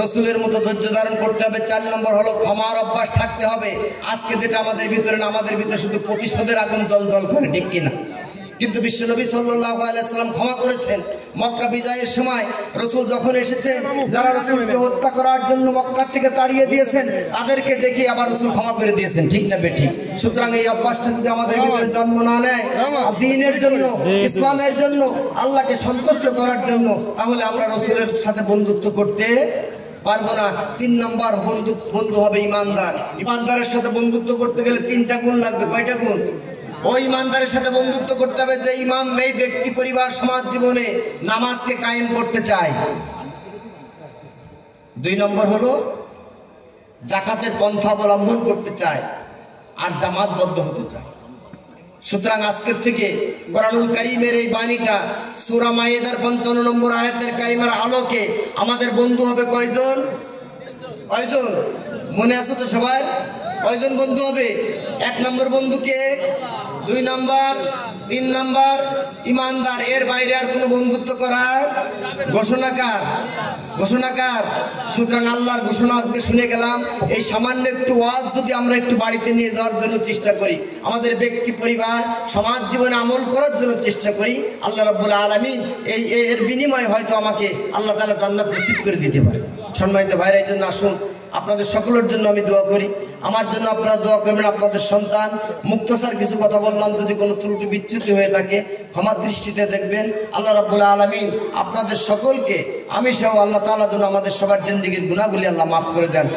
রসুলের মতো ধৈর্য ধারণ করতে হবে। 4 নম্বর হলো ক্ষমার অভ্যাস থাকতে হবে। আজকে যেটা আমাদের ভিতরে না, আমাদের ভিতরে শুধু প্রতিশোধের আগুন জ্বল করে, ঠিক কিনা? কিন্তু বিশ্বনবী সাল্লাল্লাহু আলাইহি সাল্লাম ক্ষমা করেছেন। মক্কা বিজয়ের সময় রাসূল যখন এসেছেন, যারা রাসূলকে হত্যা করার জন্য মক্কা থেকে তাড়িয়ে দিয়েছেন, তাদেরকে ডেকে আবার রাসূল ক্ষমা করে দিয়েছেন, ঠিক না বেঠিক? সুতরাং এই অভ্যাসটা যদি আমাদের ভিতরে জন্ম না নেয়, দ্বীনের জন্য, ইসলামের জন্য, আল্লাহকে সন্তুষ্ট করার জন্য, তাহলে আমরা রাসূলের সাথে বন্ধুত্ব করতে পারবো না। 3 নম্বর বন্ধু হবে ইমানদার। ইমানদারের সাথে বন্ধুত্ব করতে গেলে 3টা গুণ লাগবে। কয়টা গুণ? ওই ইমানদারের সাথে বন্ধুত্ব করতে হবে যে ইমাম এই ব্যক্তি, পরিবার, সমাজ জীবনে নামাজকে কায়েম করতে চায়। 2 নম্বর হলো যাকাতের পন্থা অবলম্বন করতে চায় আর জামাতবদ্ধ হতে চায়। সুতরাং আজকের থেকে কোরআনুল কারীমের এই বাণীটা সূরা মায়েদার 55 নম্বর আয়াতের কারিমার আলোকে আমাদের বন্ধু হবে কয়জন? কয়জন? মনে আছে তো সবার? কয়জন বন্ধু হবে? 1 নম্বর বন্ধুকে, 2 নম্বর, 3 নম্বর ইমানদার। এর বাইরে আর কোনো বন্ধুত্ব করার ঘোষণাকার? ঘোষণাকার। সুতরাং আল্লাহর ঘোষণা আজকে শুনে গেলাম। এই সামান্য একটু ওয়াজ যদি আমরা একটু বাড়িতে নিয়ে যাওয়ার জন্য চেষ্টা করি, আমাদের ব্যক্তি, পরিবার, সমাজ জীবনে আমল করার জন্য চেষ্টা করি, আল্লাহ রাব্বুল আলামিন এর বিনিময়ে হয়তো আমাকে আল্লাহ তাআলা জান্নাত নসিব করে দিতে পারে। সম্মানিত ভাইরা, এই জন্য আসুন আপনাদের সকলের জন্য আমি দোয়া করি, আমার জন্য আপনারা দোয়া করবেন। আপনাদের সন্তান, মুক্তসার কিছু কথা বললাম, যদি কোনো ত্রুটি বিচ্যুতি হয়ে থাকে ক্ষমা দৃষ্টিতে দেখবেন। আল্লাহ রাব্বুল আলামিন আপনাদের সকলকে, আমি সহ আল্লাহ তাআলা যেন আমাদের সবার জিন্দেগীর গুনাহগুলি আল্লাহ মাফ করে দেন।